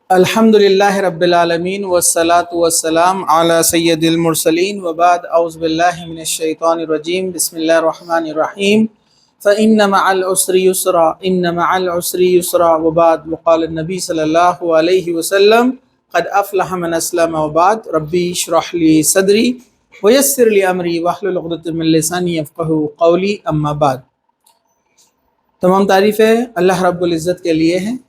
अल्हम्दुलिल्लाहि रब्बिल आलमीन वस्सलातु वस्सलाम अला सय्यदिल मुरसलीन व बाद औज़ु बिल्लाहि मिनश शैतानिर रजीम बिस्मिल्लाहिर रहमानिर रहीम फ़इन्न मअल उसरि युस्रा इन्न मअल उसरि युस्रा व बाद वक़ाल नबी सल्लल्लाहु अलैहि वसल्लम क़द अफ़लह मन अस्लम व बाद रब्बी इश्रह ली सदरी व यस्सिर ली अमरी वहलुल उक़दतम मिन लिसानी यफ़क़हू क़ौली अम्मा बाद। तमाम तारीफ़ें अल्लाह रब्बुल इज़्ज़त के लिए हैं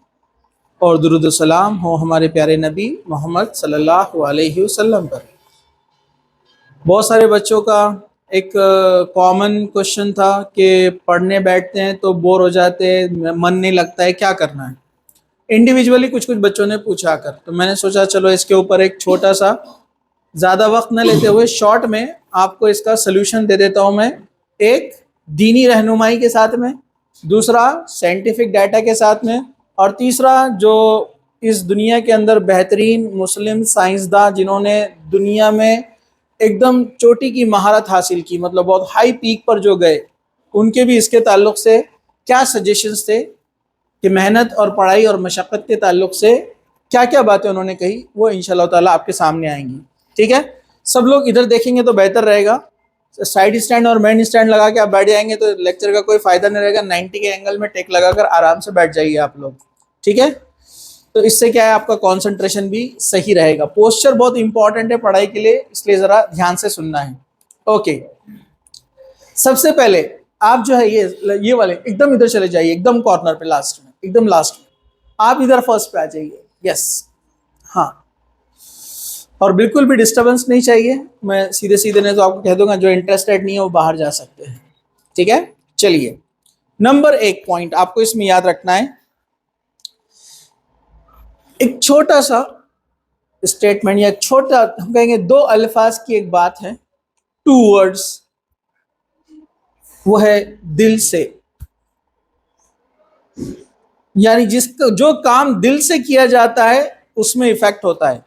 और दुरूद व सलाम हो हमारे प्यारे नबी मोहम्मद सल्लल्लाहु अलैहि वसल्लम पर। बहुत सारे बच्चों का एक कॉमन क्वेश्चन था कि पढ़ने बैठते हैं तो बोर हो जाते हैं, मन नहीं लगता है, क्या करना है। इंडिविजुअली कुछ कुछ बच्चों ने पूछा कर, तो मैंने सोचा चलो इसके ऊपर एक छोटा सा, ज़्यादा वक्त न लेते हुए शॉर्ट में आपको इसका सलूशन दे देता हूँ मैं। एक दीनी रहनुमाई के साथ में, दूसरा साइंटिफिक डाटा के साथ में, और तीसरा जो इस दुनिया के अंदर बेहतरीन मुस्लिम साइंसदान जिन्होंने दुनिया में एकदम चोटी की महारत हासिल की, मतलब बहुत हाई पीक पर जो गए, उनके भी इसके ताल्लुक़ से क्या सजेशंस थे कि मेहनत और पढ़ाई और मशक्क़त के ताल्लुक़ से क्या क्या बातें उन्होंने कही, वो इंशाअल्लाह ताला आपके सामने आएंगी। ठीक है, सब लोग इधर देखेंगे तो बेहतर रहेगा। साइड स्टैंड और मेन स्टैंड लगा के आप बैठ जाएंगे तो लेक्चर का कोई फ़ायदा नहीं रहेगा। 90 के एंगल में टेक लगाकर आराम से बैठ जाइए आप लोग। ठीक है, तो इससे क्या है, आपका कंसंट्रेशन भी सही रहेगा। पोस्चर बहुत इंपॉर्टेंट है पढ़ाई के लिए, इसलिए ज़रा ध्यान से सुनना है। ओके, सबसे पहले आप जो है ये वाले एकदम इधर चले जाइए, एकदम कॉर्नर पे, लास्ट में, एकदम लास्ट में। आप इधर फर्स्ट पे आ जाइए। यस, हाँ, और बिल्कुल भी डिस्टर्बेंस नहीं चाहिए। मैं सीधे सीधे नहीं तो आपको कह दूंगा, जो इंटरेस्टेड नहीं है वो बाहर जा सकते हैं। ठीक है, चलिए, नंबर 1 पॉइंट आपको इसमें याद रखना है। एक छोटा सा स्टेटमेंट या छोटा, हम कहेंगे 2 अल्फाज की एक बात है, 2 वर्ड्स, वो है दिल से। यानी जो काम दिल से किया जाता है उसमें इफेक्ट होता है।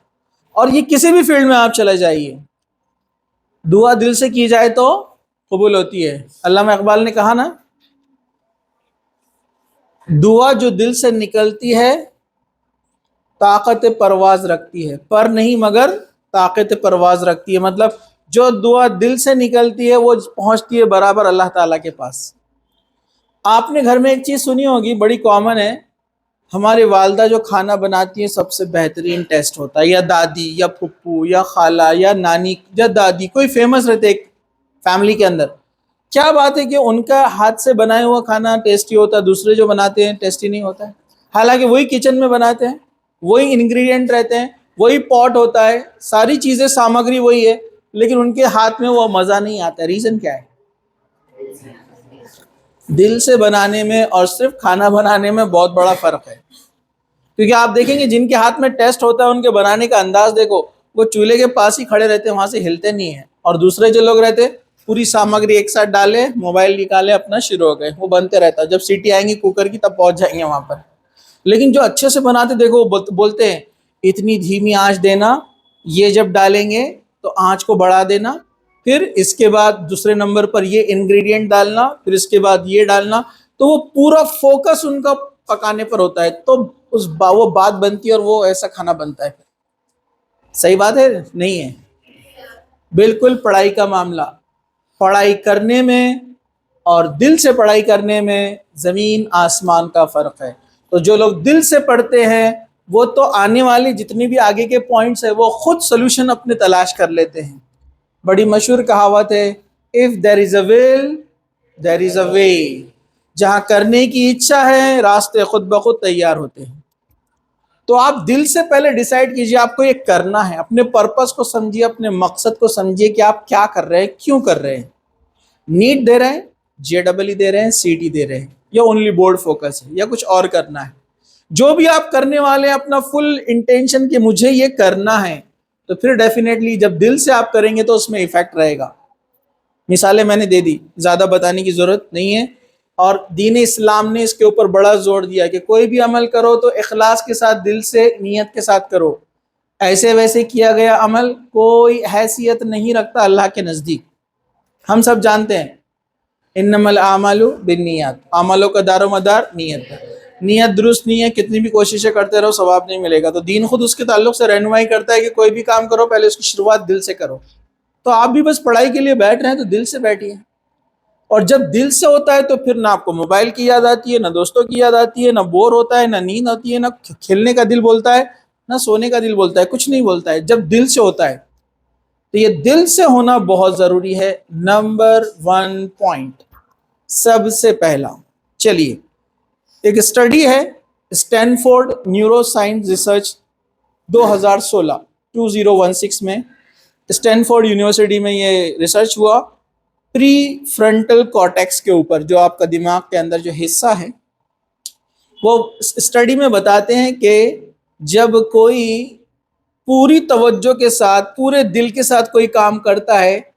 और ये किसी भी फील्ड में आप चले जाइए, दुआ दिल से की जाए तो कबूल होती है। अल्लामा इकबाल ने कहा ना, दुआ जो दिल से निकलती है ताकत परवाज रखती है, पर नहीं मगर ताकत परवाज रखती है। मतलब जो दुआ दिल से निकलती है वो पहुंचती है बराबर अल्लाह ताला के पास। आपने घर में एक चीज़ सुनी होगी, बड़ी कॉमन है, हमारी वालदा जो खाना बनाती है सबसे बेहतरीन टेस्ट होता है, या दादी या फुप्पू या खाला या नानी या दादी, कोई फेमस रहते एक फैमिली के अंदर। क्या बात है कि उनका हाथ से बनाया हुआ खाना टेस्टी होता है, दूसरे जो बनाते हैं टेस्टी नहीं होता है। हालांकि वही किचन में बनाते हैं, वही इंग्रेडिएंट रहते हैं, वही पॉट होता है, सारी चीज़ें सामग्री वही है, लेकिन उनके हाथ में वो मज़ा नहीं आता। रीज़न क्या है? दिल से बनाने में और सिर्फ खाना बनाने में बहुत बड़ा फ़र्क है। क्योंकि आप देखेंगे जिनके हाथ में टेस्ट होता है, उनके बनाने का अंदाज देखो, वो चूल्हे के पास ही खड़े रहते हैं, वहाँ से हिलते नहीं हैं। और दूसरे जो लोग रहते, पूरी सामग्री एक साथ डाले, मोबाइल निकाले, अपना शुरू हो गए, वो बनते रहता। जब सीटी आएंगी कुकर की तब पहुँच जाएंगे वहाँ पर। लेकिन जो अच्छे से बनाते, देखो बोलते हैं इतनी धीमी आंच देना, ये जब डालेंगे तो आंच को बढ़ा देना, फिर इसके बाद दूसरे नंबर पर ये इंग्रेडिएंट डालना, फिर इसके बाद ये डालना। तो वो पूरा फोकस उनका पकाने पर होता है, तो वो बात बनती है और वो ऐसा खाना बनता है। सही बात है? नहीं है? बिल्कुल पढ़ाई का मामला, पढ़ाई करने में और दिल से पढ़ाई करने में ज़मीन आसमान का फ़र्क है। तो जो लोग दिल से पढ़ते हैं वो तो आने वाले जितने भी आगे के पॉइंट्स है वो खुद सोल्यूशन अपने तलाश कर लेते हैं। बड़ी मशहूर कहावत है, if there is a will there is a way. जहाँ करने की इच्छा है रास्ते खुद ब खुद तैयार होते हैं। तो आप दिल से पहले डिसाइड कीजिए आपको ये करना है। अपने पर्पस को समझिए, अपने मकसद को समझिए कि आप क्या कर रहे हैं, क्यों कर रहे हैं। नीट दे रहे हैं, JEE दे रहे हैं, CT दे रहे हैं, या ओनली बोर्ड फोकस है, या कुछ और करना है। जो भी आप करने वाले हैं, अपना फुल इंटेंशन कि मुझे ये करना है, तो फिर डेफिनेटली जब दिल से आप करेंगे तो उसमें इफेक्ट रहेगा। मिसालें मैंने दे दी, ज़्यादा बताने की ज़रूरत नहीं है। और दीन इस्लाम ने इसके ऊपर बड़ा जोर दिया कि कोई भी अमल करो तो इखलास के साथ, दिल से, नियत के साथ करो। ऐसे वैसे किया गया अमल कोई हैसियत नहीं रखता अल्लाह के नज़दीक। हम सब जानते हैं, इन्नमल आमालु बिन्नियात, अमलों का दारोमदार नीयत है। नीयत दुरुस्त नहीं है, कितनी भी कोशिशें करते रहो सवाब नहीं मिलेगा। तो दीन खुद उसके ताल्लुक से रहनुमाई करता है कि कोई भी काम करो पहले उसकी शुरुआत दिल से करो। तो आप भी बस पढ़ाई के लिए बैठ रहे हैं तो दिल से बैठिए, और जब दिल से होता है तो फिर ना आपको मोबाइल की याद आती है, ना दोस्तों की याद आती है, ना बोर होता है, ना नींद आती है, ना खेलने का दिल बोलता है, ना सोने का दिल बोलता है, कुछ नहीं बोलता है जब दिल से होता है। तो ये दिल से होना बहुत जरूरी है। नंबर 1 पॉइंट सबसे पहला। चलिए, एक स्टडी है स्टैनफोर्ड न्यूरोसाइंस रिसर्च 2016 में स्टैनफोर्ड यूनिवर्सिटी में ये रिसर्च हुआ प्री फ्रंटल कॉर्टेक्स के ऊपर, जो आपका दिमाग के अंदर जो हिस्सा है। वो स्टडी में बताते हैं कि जब कोई पूरी तवज्जो के साथ पूरे दिल के साथ कोई काम करता है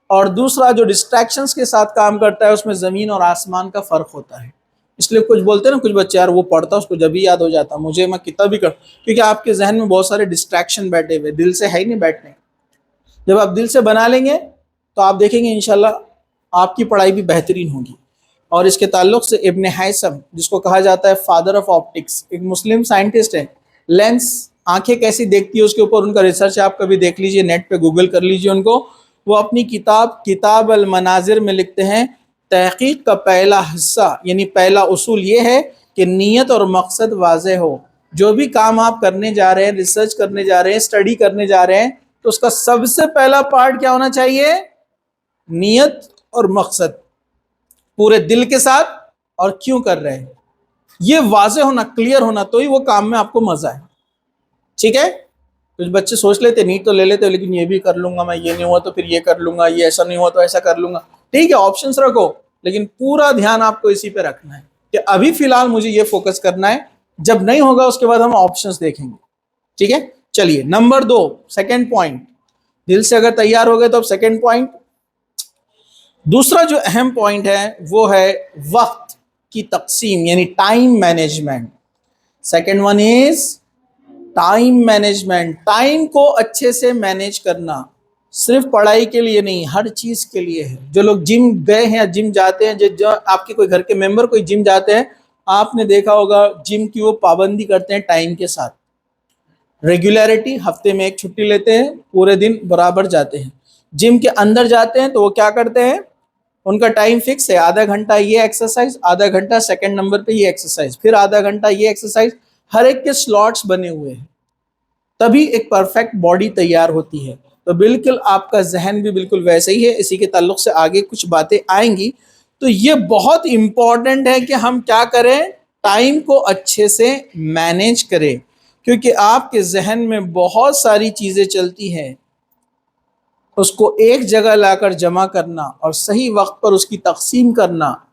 और दूसरा जो डिस्ट्रैक्शंस के साथ काम करता है, उसमें ज़मीन और आसमान का फ़र्क होता है। इसलिए कुछ बोलते हैं ना कुछ बच्चे, यार वो पढ़ता उसको जब भी याद हो जाता, मुझे मैं कितना भी कर, क्योंकि आपके जहन में बहुत सारे डिस्ट्रैक्शन बैठे हुए, दिल से है ही नहीं बैठने। जब आप दिल से बना लेंगे तो आप देखेंगे इंशाल्लाह आपकी पढ़ाई भी बेहतरीन होगी। और इसके ताल्लुक से इब्न हैसम, जिसको कहा जाता है फादर ऑफ ऑप्टिक्स, एक मुस्लिम साइंटिस्ट है। लेंस, आंखें कैसी देखती है उसके ऊपर उनका रिसर्च आप कभी देख लीजिए, नेट पे गूगल कर लीजिए उनको। वो अपनी किताब अल मनाजिर में लिखते हैं, तहकीक का पहला हिस्सा यानी पहला उसूल ये है कि नीयत और मकसद वाज़ेह हो। जो भी काम आप करने जा रहे हैं, रिसर्च करने जा रहे हैं, स्टडी करने जा रहे हैं, तो उसका सबसे पहला पार्ट क्या होना चाहिए? नीयत और मकसद, पूरे दिल के साथ और क्यों कर रहे हैं, ये वाज़ेह होना, क्लियर होना, तो ही वो काम में आपको मजा है। ठीक है? कुछ बच्चे सोच लेते, नीट तो ले लेते, लेकिन ये भी कर लूंगा मैं, ये नहीं हुआ तो फिर ये कर लूंगा, ये ऐसा नहीं हुआ तो ऐसा कर लूंगा। ठीक है, ऑप्शंस रखो, लेकिन पूरा ध्यान आपको इसी पे रखना है कि अभी फिलहाल मुझे ये फोकस करना है, जब नहीं होगा उसके बाद हम ऑप्शंस देखेंगे। ठीक है? चलिए, नंबर 2, सेकेंड पॉइंट। दिल से अगर तैयार हो गए तो अब सेकेंड पॉइंट। दूसरा जो अहम पॉइंट है वो है वक्त की तकसीम यानी time management. Second one is time management. Time को अच्छे से मैनेज करना सिर्फ पढ़ाई के लिए नहीं, हर चीज के लिए है। जो लोग जिम गए हैं या जिम जाते हैं, जो आपके कोई घर के मेंबर कोई जिम जाते हैं, आपने देखा होगा जिम की वो पाबंदी करते हैं टाइम के साथ, रेगुलरिटी, हफ्ते में एक छुट्टी लेते हैं, पूरे दिन बराबर जाते हैं। जिम के अंदर जाते हैं तो वो क्या करते हैं, उनका टाइम फिक्स है, आधा घंटा ये एक्सरसाइज, आधा घंटा सेकंड नंबर पे ये एक्सरसाइज, फिर आधा घंटा ये एक्सरसाइज, हर एक के स्लॉट्स बने हुए हैं, तभी एक परफेक्ट बॉडी तैयार होती है। तो बिल्कुल आपका जहन भी बिल्कुल वैसे ही है। इसी के ताल्लुक से आगे कुछ बातें आएंगी। तो ये बहुत इंपॉर्टेंट है कि हम क्या करें, टाइम को अच्छे से मैनेज करें, क्योंकि आपके जहन में बहुत सारी चीजें चलती हैं, उसको एक जगह लाकर जमा करना और सही वक्त पर उसकी तकसीम करना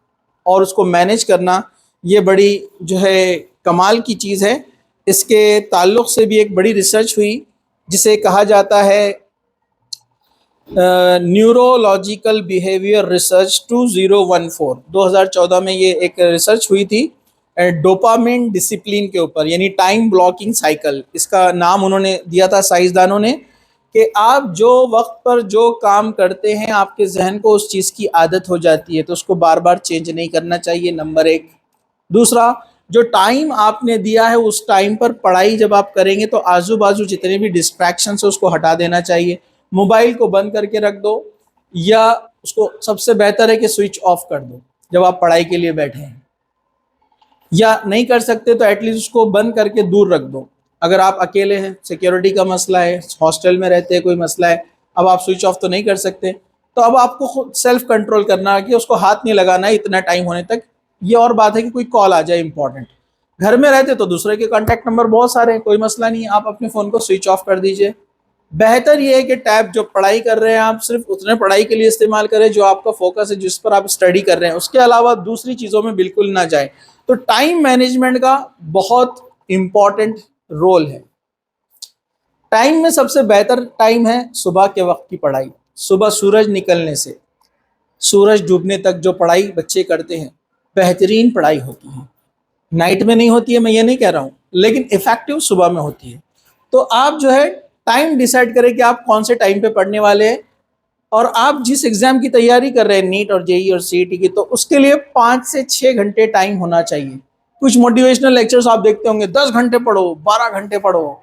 और उसको मैनेज करना, ये बड़ी जो है कमाल की चीज़ है। इसके ताल्लुक़ से भी एक बड़ी रिसर्च हुई जिसे कहा जाता है न्यूरोलॉजिकल बिहेवियर रिसर्च 2014 में ये एक रिसर्च हुई थी डोपामिन डिसिप्लिन के ऊपर, यानी टाइम ब्लॉकिंग साइकिल। इसका नाम उन्होंने दिया था साइंसदानों ने कि आप जो वक्त पर जो काम करते हैं, आपके जहन को उस चीज़ की आदत हो जाती है, तो उसको बार बार चेंज नहीं करना चाहिए, नंबर 1। दूसरा, जो टाइम आपने दिया है उस टाइम पर पढ़ाई जब आप करेंगे तो आजू बाजू जितने भी डिस्ट्रैक्शंस है उसको हटा देना चाहिए। मोबाइल को बंद करके रख दो, या उसको सबसे बेहतर है कि स्विच ऑफ कर दो जब आप पढ़ाई के लिए बैठे हैं, या नहीं कर सकते तो एटलीस्ट उसको बंद करके दूर रख दो। अगर आप अकेले हैं, सिक्योरिटी का मसला है, हॉस्टल में रहते हैं, कोई मसला है, अब आप स्विच ऑफ तो नहीं कर सकते, तो अब आपको खुद सेल्फ कंट्रोल करना है कि उसको हाथ नहीं लगाना है इतना टाइम होने तक। ये और बात है कि कोई कॉल आ जाए इंपॉर्टेंट, घर में रहते तो दूसरे के कॉन्टैक्ट नंबर बहुत सारे हैं, कोई मसला नहीं है, आप अपने फ़ोन को स्विच ऑफ कर दीजिए। बेहतर ये है कि टैब जो पढ़ाई कर रहे हैं आप सिर्फ उतने पढ़ाई के लिए इस्तेमाल करें जो आपका फोकस है, जिस पर आप स्टडी कर रहे हैं, उसके अलावा दूसरी चीज़ों में बिल्कुल ना जाए। तो टाइम मैनेजमेंट का बहुत इम्पॉर्टेंट रोल है। टाइम में सबसे बेहतर टाइम है सुबह के वक्त की पढ़ाई। सुबह सूरज निकलने से सूरज डूबने तक जो पढ़ाई बच्चे करते हैं, बेहतरीन पढ़ाई होती है। नाइट में नहीं होती है, मैं ये नहीं कह रहा हूँ, लेकिन इफेक्टिव सुबह में होती है। तो आप जो है टाइम डिसाइड करें कि आप कौन से टाइम पे पढ़ने वाले हैं, और आप जिस एग्जाम की तैयारी कर रहे हैं, नीट और जेई और सीईटी की, तो उसके लिए 5 से 6 घंटे टाइम होना चाहिए। कुछ मोटिवेशनल लेक्चर्स आप देखते होंगे, 10 घंटे पढ़ो, 12 घंटे पढ़ो।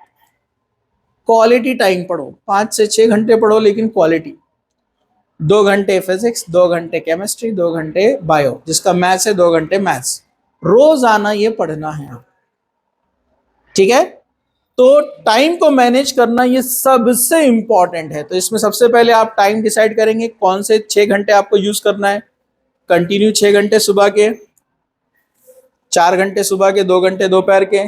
क्वालिटी टाइम पढ़ो, 5 से 6 घंटे पढ़ो, लेकिन क्वालिटी। 2 घंटे फिजिक्स, 2 घंटे केमिस्ट्री, 2 घंटे बायो, जिसका मैथ्स है 2 घंटे मैथ्स, रोजाना ये पढ़ना है आप, ठीक है। तो टाइम को मैनेज करना ये सबसे इंपॉर्टेंट है। तो इसमें सबसे पहले आप टाइम डिसाइड करेंगे कौन से 6 घंटे आपको यूज करना है। कंटिन्यू 6 घंटे सुबह के, 4 घंटे सुबह के, 2 घंटे दोपहर के,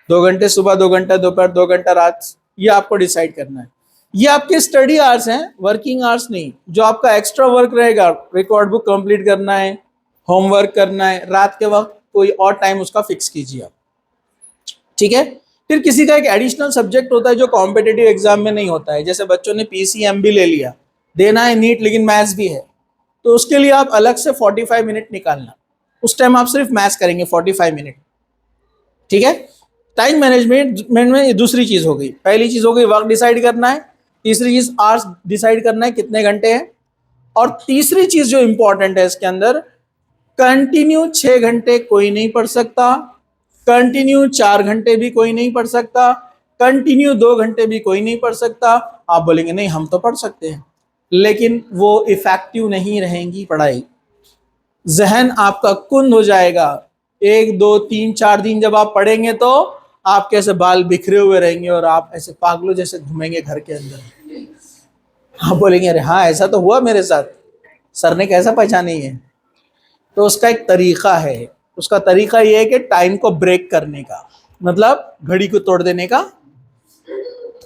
2 घंटे सुबह, 2 घंटा दोपहर, 2 घंटा रात, ये आपको डिसाइड करना है। ये आपके स्टडी आवर्स हैं, वर्किंग आवर्स नहीं। जो आपका एक्स्ट्रा वर्क रहेगा, रिकॉर्ड बुक कंप्लीट करना है, होमवर्क करना है, रात के वक्त कोई और टाइम उसका फिक्स कीजिए आप, ठीक है। फिर किसी का एक एडिशनल सब्जेक्ट होता है जो कॉम्पिटिटिव एग्जाम में नहीं होता है, जैसे बच्चों ने पीसीएम भी ले लिया, देना है नीट लेकिन मैथ्स भी है, तो उसके लिए आप अलग से 45 मिनट निकालना, उस टाइम आप सिर्फ मैथ्स करेंगे 45 मिनट, ठीक है। टाइम मैनेजमेंट में दूसरी चीज हो गई। पहली चीज हो गई वर्क डिसाइड करना है, तीसरी चीज आवर्स डिसाइड करना है कितने घंटे हैं, और तीसरी चीज जो इंपॉर्टेंट है इसके अंदर, कंटिन्यू 6 घंटे कोई नहीं पढ़ सकता, कंटिन्यू 4 घंटे भी कोई नहीं पढ़ सकता, कंटिन्यू 2 घंटे भी कोई नहीं पढ़ सकता। आप बोलेंगे नहीं हम तो पढ़ सकते हैं, लेकिन वो इफेक्टिव नहीं रहेंगी पढ़ाई, जहन आपका कुंद हो जाएगा। 1 2 3 4 दिन जब आप पढ़ेंगे तो आपके ऐसे बाल बिखरे हुए रहेंगे और आप ऐसे पागलों जैसे घूमेंगे घर के अंदर। आप बोलेंगे अरे हाँ ऐसा तो हुआ मेरे साथ, सर ने कैसा पहचानी है। तो उसका एक तरीका है, उसका तरीका ये है कि टाइम को ब्रेक करने का, मतलब घड़ी को तोड़ देने का।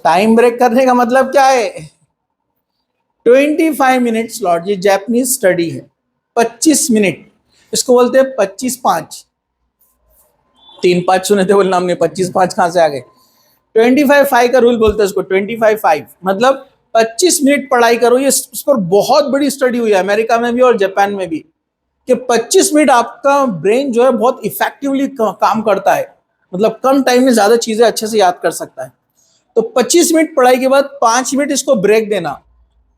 टाइम ब्रेक करने का मतलब क्या है? 25 मिनट स्लॉट, ये जापानीज स्टडी है। 25 मिनट, इसको बोलते हैं 25-5। 3-5 सुने थे बोलना हमने, 25-5 कहां से आ गए? 25-5 का रूल बोलते हैं इसको, 25-5 मतलब 25 मिनट पढ़ाई करो। ये इस पर बहुत बड़ी स्टडी हुई है अमेरिका में भी और जापान में भी, कि 25 मिनट आपका ब्रेन जो है बहुत इफेक्टिवली काम करता है, मतलब कम टाइम में ज्यादा चीजें अच्छे से याद कर सकता है। तो 25 मिनट पढ़ाई के बाद 5 मिनट इसको ब्रेक देना।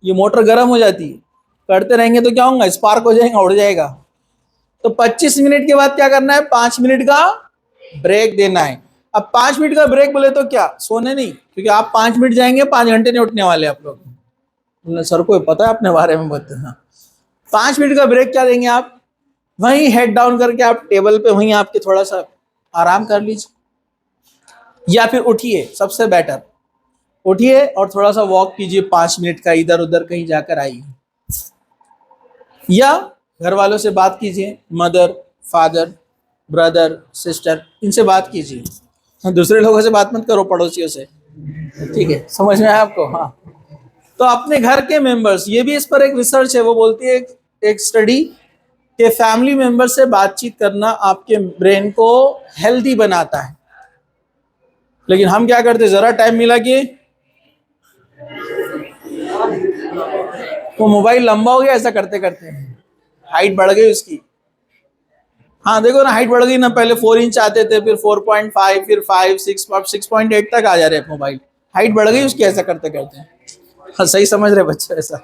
ये मोटर गर्म हो जाती है, करते रहेंगे तो क्या होगा, स्पार्क हो जाएगा, उड़ जाएगा। तो 25 मिनट के बाद क्या करना है, 5 मिनट का ब्रेक देना है। अब 5 मिनट का ब्रेक बोले तो क्या, सोने नहीं, क्योंकि आप 5 मिनट जाएंगे 5 घंटे नहीं उठने वाले आप लोग। सर को पता है अपने बारे में बताते हैं। 5 मिनट का ब्रेक क्या देंगे आप, वहीं हेड डाउन करके आप टेबल पे वहीं आपके थोड़ा सा आराम कर लीजिए, या फिर उठिए, सबसे बेटर उठिए और थोड़ा सा वॉक कीजिए 5 मिनट का, इधर उधर कहीं जाकर आइए, या घर वालों से बात कीजिए, मदर फादर ब्रदर सिस्टर, इनसे बात कीजिए। दूसरे लोगों से बात मत करो, पड़ोसियों से, ठीक है, समझ में आया आपको? हाँ। तो अपने घर के मेंबर्स, ये भी इस पर एक रिसर्च है, वो बोलती है एक स्टडी कि फैमिली मेंबर से बातचीत करना आपके ब्रेन को हेल्दी बनाता है। लेकिन हम क्या करते, जरा टाइम मिला कि वो मोबाइल लंबा हो गया, ऐसा करते करते हाइट बढ़ गई उसकी। हाँ देखो ना, हाइट बढ़ गई ना, पहले 4 इंच आते थे, फिर 4.5, फिर 5, 6, 6.8 तक आ जा रहे मोबाइल, हाइट बढ़ गई उसकी ऐसा करते करते। हाँ सही समझ रहे बच्चे, ऐसा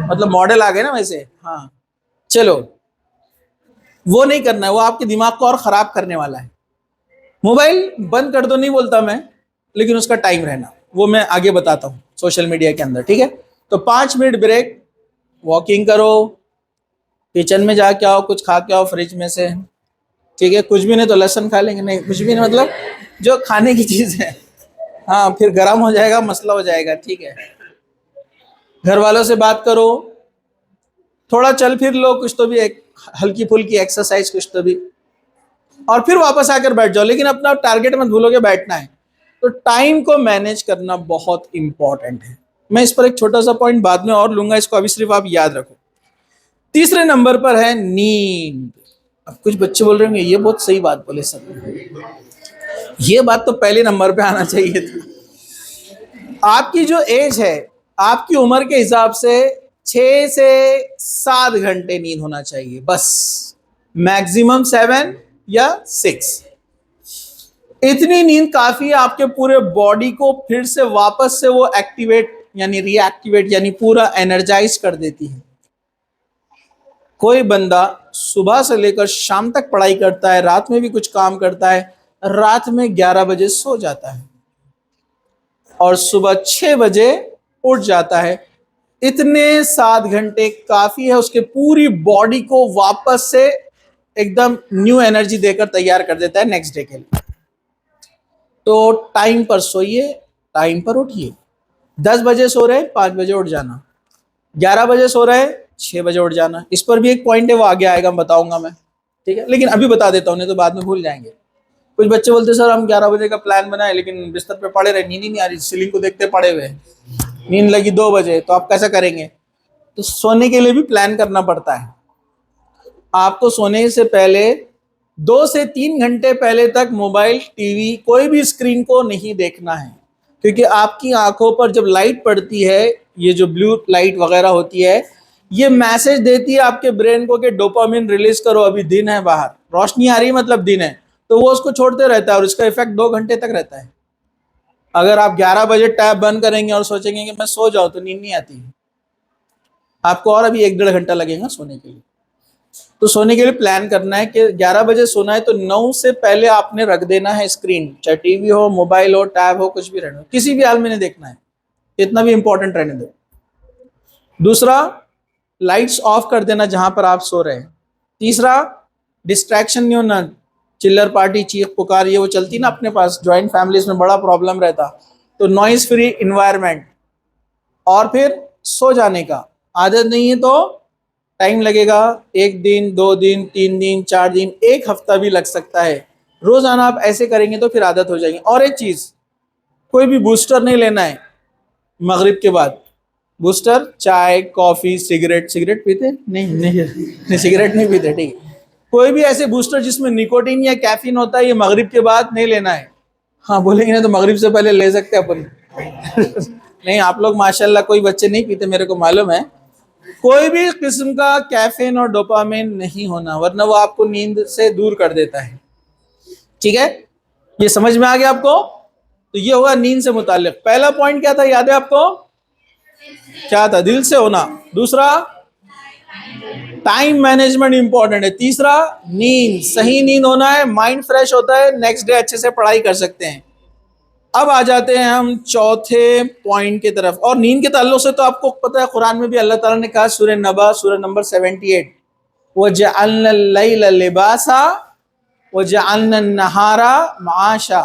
मतलब मॉडल आ गए ना वैसे। हाँ चलो, वो नहीं करना है, वो आपके दिमाग को और खराब करने वाला है। मोबाइल बंद कर दो नहीं बोलता मैं, लेकिन उसका टाइम रहना वो मैं आगे बताता हूँ सोशल मीडिया के अंदर, ठीक है। तो 5 मिनट ब्रेक, वॉकिंग करो, किचन में जाके आओ, कुछ खा के आओ फ्रिज में से, ठीक है। कुछ भी नहीं तो लहसुन खा लेंगे, नहीं कुछ भी नहीं, मतलब जो खाने की चीज है। हाँ फिर गर्म हो जाएगा, मसला हो जाएगा, ठीक है। घर वालों से बात करो, थोड़ा चल फिर लो, कुछ तो भी एक हल्की फुल्की एक्सरसाइज कुछ तो भी, और फिर वापस आकर बैठ जाओ। लेकिन अपना टारगेट मत भूलोगे बैठना है। तो टाइम को मैनेज करना बहुत इंपॉर्टेंट है। मैं इस पर एक छोटा सा पॉइंट बाद में और लूंगा, इसको अभी सिर्फ आप याद रखो। तीसरे नंबर पर है नींद। अब कुछ बच्चे बोल रहे होंगे ये बहुत सही बात बोले सर, ये बात तो पहले नंबर पे आना चाहिए था। आपकी जो एज है, आपकी उम्र के हिसाब से 6 से 7 घंटे नींद होना चाहिए बस, मैक्सिमम 7 या 6। इतनी नींद काफी है आपके पूरे बॉडी को फिर से वापस से वो एक्टिवेट यानी रीएक्टिवेट यानी पूरा एनर्जाइज कर देती है। कोई बंदा सुबह से लेकर शाम तक पढ़ाई करता है, रात में भी कुछ काम करता है, रात में 11 बजे सो जाता है और सुबह 6 बजे उठ जाता है, इतने 7 घंटे काफी है उसके पूरी बॉडी को वापस से एकदम न्यू एनर्जी देकर तैयार कर देता है नेक्स्ट डे के लिए। तो टाइम पर सोइए, टाइम पर उठिए। 10 बजे सो रहे 5 बजे उठ जाना, 11 बजे सो रहे 6 बजे उठ जाना। इस पर भी एक पॉइंट है, वो आगे आएगा, बताऊंगा मैं, ठीक है, लेकिन अभी बता देता हूँ, नहीं तो बाद में भूल जाएंगे। कुछ बच्चे बोलते सर हम 11 बजे का प्लान बनाए लेकिन बिस्तर पे पड़े रहे, नींद ही नहीं आ रही, सीलिंग को देखते पड़े हुए, नींद लगी 2 बजे, तो आप कैसा करेंगे? तो सोने के लिए भी प्लान करना पड़ता है। आपको सोने से पहले 2 से 3 घंटे पहले तक मोबाइल, टीवी, कोई भी स्क्रीन को नहीं देखना है, क्योंकि आपकी आंखों पर जब लाइट पड़ती है, ये जो ब्लू लाइट वगैरह होती है, ये मैसेज देती है आपके ब्रेन को कि डोपामिन रिलीज करो, अभी दिन है, बाहर रोशनी आ रही है मतलब दिन है, तो वो उसको छोड़ते रहता है और इसका इफेक्ट 2 घंटे तक रहता है। अगर आप 11 बजे टैब बंद करेंगे और सोचेंगे कि मैं सो जाऊं, तो नींद नहीं आती, आपको और अभी 1-1.5 घंटा लगेगा सोने के लिए। तो सोने के लिए प्लान करना है कि 11 बजे सोना है, तो 9 से पहले आपने रख देना है स्क्रीन, चाहे टीवी हो, मोबाइल हो, टैब हो, कुछ भी रहने दो, किसी भी हाल में नहीं देखना है, इतना भी इंपॉर्टेंट रहने दो। दूसरा, लाइट्स ऑफ कर देना जहां पर आप सो रहे हैं। तीसरा, डिस्ट्रैक्शन नहीं होना, चिल्लर पार्टी, चीख पुकार, ये वो चलती ना अपने पास, ज्वाइंट फैमिलीज में बड़ा प्रॉब्लम रहता, तो नॉइज फ्री इन्वायरमेंट। और फिर सो जाने का आदत नहीं है तो टाइम लगेगा, 1 दिन, 2 दिन, 3 दिन, 4 दिन, 1 हफ्ता भी लग सकता है। रोजाना आप ऐसे करेंगे तो फिर आदत हो जाएगी। और एक चीज, कोई भी बूस्टर नहीं लेना है मगरिब के बाद। बूस्टर, चाय, कॉफी, सिगरेट, सिगरेट पीते नहीं, सिगरेट नहीं पीते, ठीक है। कोई भी ऐसे बूस्टर जिसमें निकोटीन या कैफीन होता है, ये मगरिब के बाद नहीं लेना है। हाँ बोलेंगे ना तो मगरिब से पहले ले सकते हैं अपन। नहीं, आप लोग माशाल्लाह कोई बच्चे नहीं पीते, मेरे को मालूम है। कोई भी किस्म का कैफीन और डोपामिन नहीं होना, वरना वो आपको नींद से दूर कर देता है, ठीक है। ये समझ में आ गया आपको? तो ये होगा नींद से मुताल्लिक। पहला पॉइंट क्या था, याद है आपको? क्या था? दिल से होना। दूसरा, टाइम मैनेजमेंट इंपॉर्टेंट है। तीसरा, नींद, सही नींद होना है, माइंड फ्रेश होता है, नेक्स्ट डे अच्छे से पढ़ाई कर सकते हैं। अब आ जाते हैं हम चौथे पॉइंट की तरफ। और नींद के ताल्लुक से तो आपको पता है, कुरान में भी अल्लाह ताला ने कहा, सूरह नबा, सूरह नंबर 78, वजअलना लैला लिबासा वजअलना नहारा माशा,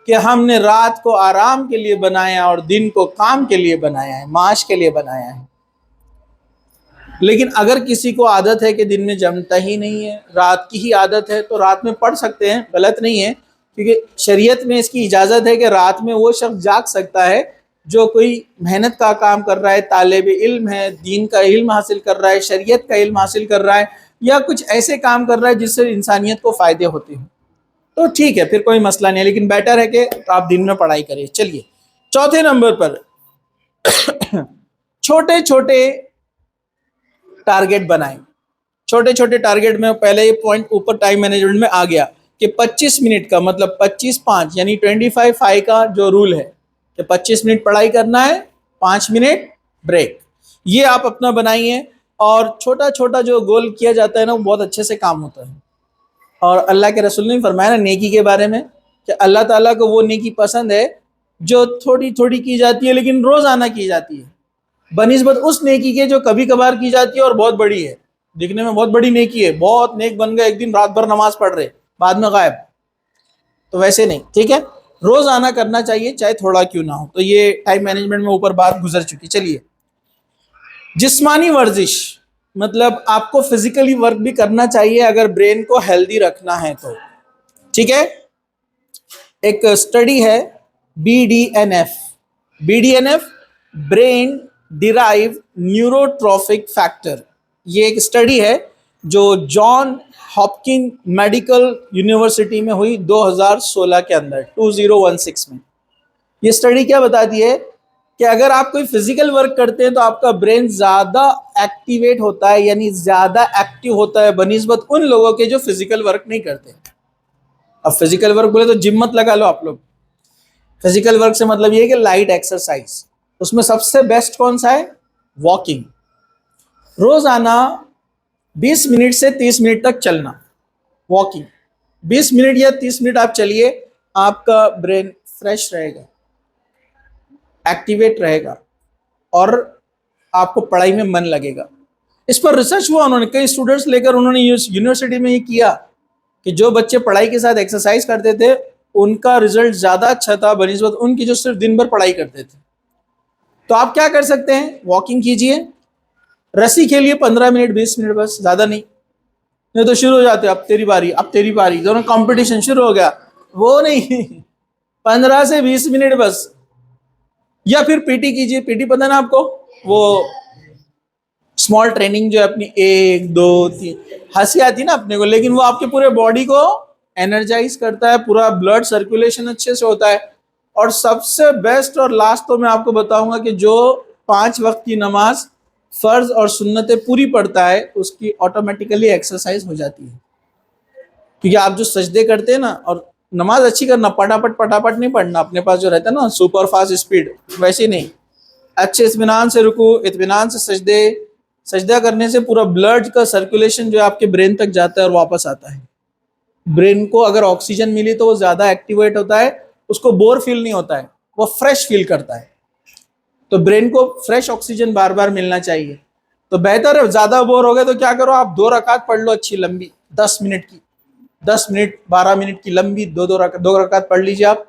कि हमने रात को आराम के लिए बनाया और दिन को काम के लिए बनाया है, माश के लिए बनाया है। लेकिन अगर किसी को आदत है कि दिन में जमता ही नहीं है, रात की ही आदत है, तो रात में पढ़ सकते हैं, गलत नहीं है, क्योंकि शरीयत में इसकी इजाज़त है कि रात में वो शख्स जाग सकता है जो कोई मेहनत का काम कर रहा है, तालिब इल्म है, दीन का इल्म हासिल कर रहा है, शरीयत का इल्म हासिल कर रहा है, या कुछ ऐसे काम कर रहा है जिससे इंसानियत को फ़ायदे होते हैं, तो ठीक है, फिर कोई मसला नहीं है। लेकिन बेटर है कि आप दिन में पढ़ाई करिए। चलिए, चौथे नंबर पर छोटे छोटे टारगेट बनाएं। छोटे छोटे टारगेट में, पहले ये पॉइंट ऊपर टाइम मैनेजमेंट में आ गया कि 25 मिनट का मतलब 25-5 यानी 25-5 का जो रूल है कि 25 मिनट पढ़ाई करना है, 5 मिनट ब्रेक, ये आप अपना बनाइए। और छोटा छोटा जो गोल किया जाता है ना, वो बहुत अच्छे से काम होता है। और अल्लाह के रसूल ने फरमाया ना नेकी के बारे में, कि अल्लाह ताला को वो नेकी पसंद है जो थोड़ी थोड़ी की जाती है लेकिन रोजाना की जाती है, बनिस्बत उस नेकी के जो कभी कभार की जाती है और बहुत बड़ी है, दिखने में बहुत बड़ी नेकी है, बहुत नेक बन गए, एक दिन रात भर नमाज पढ़ रहे, बाद में गायब, तो वैसे नहीं, ठीक है, रोजाना करना चाहिए, चाहे थोड़ा क्यों ना हो। तो ये टाइम मैनेजमेंट में ऊपर बात गुजर चुकी। चलिए, जिस्मानी वर्जिश, मतलब आपको फिजिकली वर्क भी करना चाहिए अगर ब्रेन को हेल्दी रखना है तो, ठीक है। एक स्टडी है BDNF, BDNF brain derive neurotrophic factor, ये एक स्टडी है जो जॉन हॉपकिन मेडिकल यूनिवर्सिटी में हुई 2016 के अंदर, 2016 में। ये स्टडी क्या बताती है कि अगर आप कोई फिजिकल वर्क करते हैं तो आपका ब्रेन ज्यादा एक्टिवेट होता है, यानी ज्यादा एक्टिव होता है बनिस्बत उन लोगों के जो फिजिकल वर्क नहीं करते। अब फिजिकल वर्क बोले तो जिम मत लगा लो आप लोग, फिजिकल वर्क से मतलब ये है कि लाइट एक्सरसाइज, उसमें सबसे बेस्ट कौन सा है? वॉकिंग। रोजाना 20 मिनट से 30 मिनट तक चलना, वॉकिंग। 20 मिनट या 30 मिनट आप चलिए, आपका ब्रेन फ्रेश रहेगा, एक्टिवेट रहेगा और आपको पढ़ाई में मन लगेगा। इस पर रिसर्च हुआ, उन्होंने कई स्टूडेंट्स लेकर उन्होंने यूनिवर्सिटी में ये किया कि जो बच्चे पढ़ाई के साथ एक्सरसाइज करते थे उनका रिजल्ट ज्यादा अच्छा था बनिस्बत उनकी जो सिर्फ दिन भर पढ़ाई करते थे। तो आप क्या कर सकते हैं, वॉकिंग कीजिए, रस्सी खेलिए 15 मिनट 20 मिनट, बस, ज्यादा नहीं। नहीं तो शुरू हो जाते, अब तेरी बारी, अब तेरी बारी, दोनों कंपटीशन शुरू हो गया, वो नहीं। 15 से 20 मिनट बस। या फिर पीटी कीजिए, पीटी पता ना आपको, वो स्मॉल ट्रेनिंग जो है अपनी, 1 2 3, हंसी आती ना अपने को, लेकिन वो आपके पूरे बॉडी को एनर्जाइज करता है, पूरा ब्लड सर्कुलेशन अच्छे से होता है। और सबसे बेस्ट और लास्ट तो मैं आपको बताऊंगा कि जो 5 वक्त की नमाज फर्ज और सुन्नतें पूरी पड़ता है उसकी ऑटोमेटिकली एक्सरसाइज हो जाती है। क्योंकि आप जो सजदे करते हैं ना, और नमाज अच्छी करना, पटापट पटापट नहीं पढ़ना, अपने पास जो रहता है ना सुपर फास्ट स्पीड, वैसे नहीं, अच्छे इत्मीनान से रुकू, इत्मीनान से सजदे। सजदा करने से पूरा ब्लड का सर्कुलेशन जो है आपके ब्रेन तक जाता है और वापस आता है। ब्रेन को अगर ऑक्सीजन मिली तो वो ज्यादा एक्टिवेट होता है, उसको बोर फील नहीं होता है, वो फ्रेश फील करता है। तो ब्रेन को फ्रेश ऑक्सीजन बार बार मिलना चाहिए। तो बेहतर है, ज्यादा बोर हो गए तो क्या करो, आप 2 रकात पढ़ लो अच्छी लंबी, 10 मिनट की, 10 मिनट 12 मिनट की लंबी 2 रकात पढ़ लीजिए आप,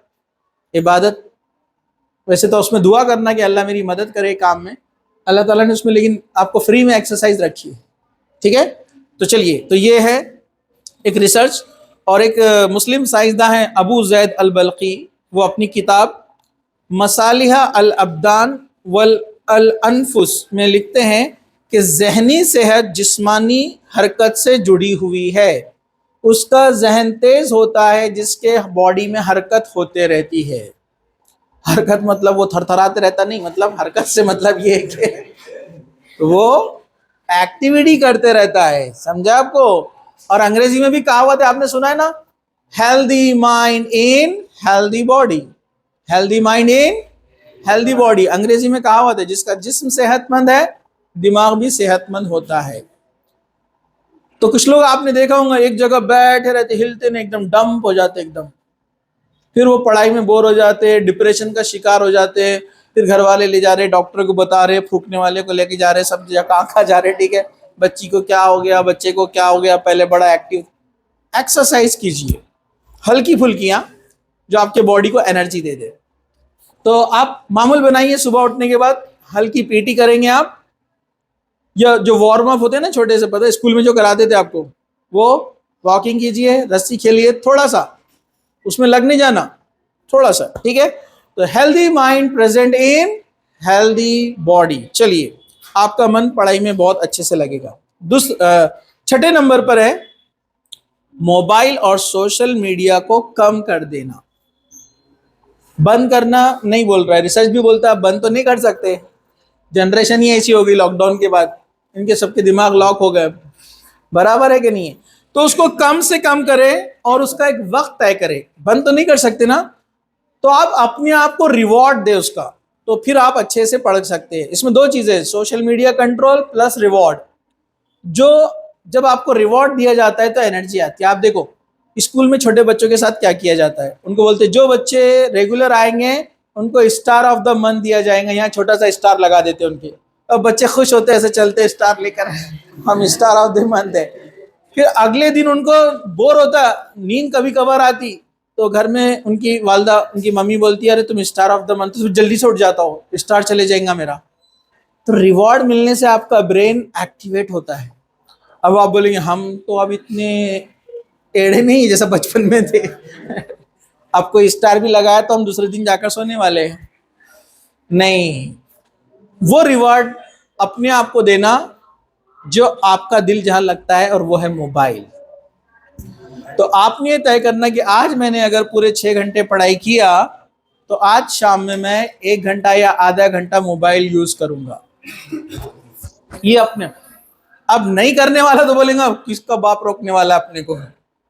इबादत। वैसे तो उसमें दुआ करना कि अल्लाह मेरी मदद करे काम में, अल्लाह ताला ने उसमें लेकिन आपको फ्री में एक्सरसाइज रखी है, ठीक है। तो चलिए, तो ये है एक रिसर्च। और एक मुस्लिम साइंसदान है अबू जैद अल बल्की, वो अपनी किताब मसालिहा अल अब्दान वल अल अनफुस में लिखते हैं कि जहनी सेहत जिस्मानी हरकत से जुड़ी हुई है। उसका जहन तेज होता है जिसके बॉडी में हरकत होते रहती है। हरकत मतलब वो थरथराते रहता नहीं, मतलब हरकत से मतलब ये है कि वो एक्टिविटी करते रहता है, समझा आपको। और अंग्रेजी में भी कहावत है, आपने सुना है ना, healthy mind in healthy body, healthy mind in healthy body. अंग्रेजी में कहावत है, जिसका जिस्म सेहतमंद है दिमाग भी सेहतमंद होता है। तो कुछ लोग आपने देखा होगा एक जगह बैठे रहते, हिलते नहीं, एकदम डंप हो जाते एकदम, फिर वो पढ़ाई में बोर हो जाते हैं, डिप्रेशन का शिकार हो जाते हैं। फिर घर वाले ले जा रहे, डॉक्टर को बता रहे, फूकने वाले को लेके जा रहे, सब जगह कहाँ जा रहे, ठीक है, बच्ची को क्या हो गया, बच्चे को क्या हो गया, पहले बड़ा एक्टिव। एक्सरसाइज कीजिए हल्की फुल्कियां जो आपके बॉडी को एनर्जी दे दे। तो आप मामूल बनाइए, सुबह उठने के बाद हल्की पीटी करेंगे आप, या जो वार्म अप होते हैं ना छोटे से, पता है स्कूल में जो कराते थे आपको, वो वॉकिंग कीजिए, रस्सी खेलिए थोड़ा सा, उसमें लग नहीं जाना, थोड़ा सा, ठीक है। तो healthy mind present in healthy body. चलिए, आपका मन पढ़ाई में बहुत अच्छे से लगेगा। छठे नंबर पर है मोबाइल और सोशल मीडिया को कम कर देना। बंद करना नहीं बोल रहा है, रिसर्च भी बोलता है बंद तो नहीं कर सकते, जनरेशन ही ऐसी हो गई लॉकडाउन के बाद, इनके सबके दिमाग लॉक हो गए, बराबर है कि नहीं है। तो उसको कम से कम करें और उसका एक वक्त तय करें। बंद तो नहीं कर सकते ना, तो आप अपने आप को रिवॉर्ड दे उसका, तो फिर आप अच्छे से पढ़ सकते हैं। इसमें 2 चीजें, social media control plus reward. जो जब आपको रिवॉर्ड दिया जाता है तो एनर्जी आती है। आप देखो स्कूल में छोटे बच्चों के साथ क्या किया जाता है, उनको बोलते हैं जो बच्चे रेगुलर आएंगे उनको स्टार ऑफ द मंथ दिया जाएगा, यहाँ छोटा सा स्टार लगा देते हैं उनके, अब बच्चे खुश होते हैं, ऐसे चलते स्टार लेकर, हम स्टार ऑफ द मंथ है। फिर अगले दिन उनको बोर होता, नींद कभी कभार आती, तो घर में उनकी वालदा, उनकी मम्मी बोलती है अरे तुम स्टार ऑफ द मंथ, तो जल्दी से उठ जाता हो, स्टार चले जाएगा मेरा। तो रिवॉर्ड मिलने से आपका ब्रेन एक्टिवेट होता है। अब आप बोलेंगे हम तो अब इतने टेढ़े नहीं जैसा बचपन में थे, आपको स्टार भी लगाया तो हम दूसरे दिन जाकर सोने वाले हैं, नहीं। वो रिवॉर्ड अपने आप को देना जो आपका दिल जहां लगता है, और वो है मोबाइल। तो आपने ये तय करना कि आज मैंने अगर पूरे 6 घंटे पढ़ाई किया तो आज शाम में मैं 1 घंटा या आधा घंटा मोबाइल यूज करूंगा। ये अपने, अब नहीं करने वाला तो बोलेगा किसका बाप रोकने वाला अपने को,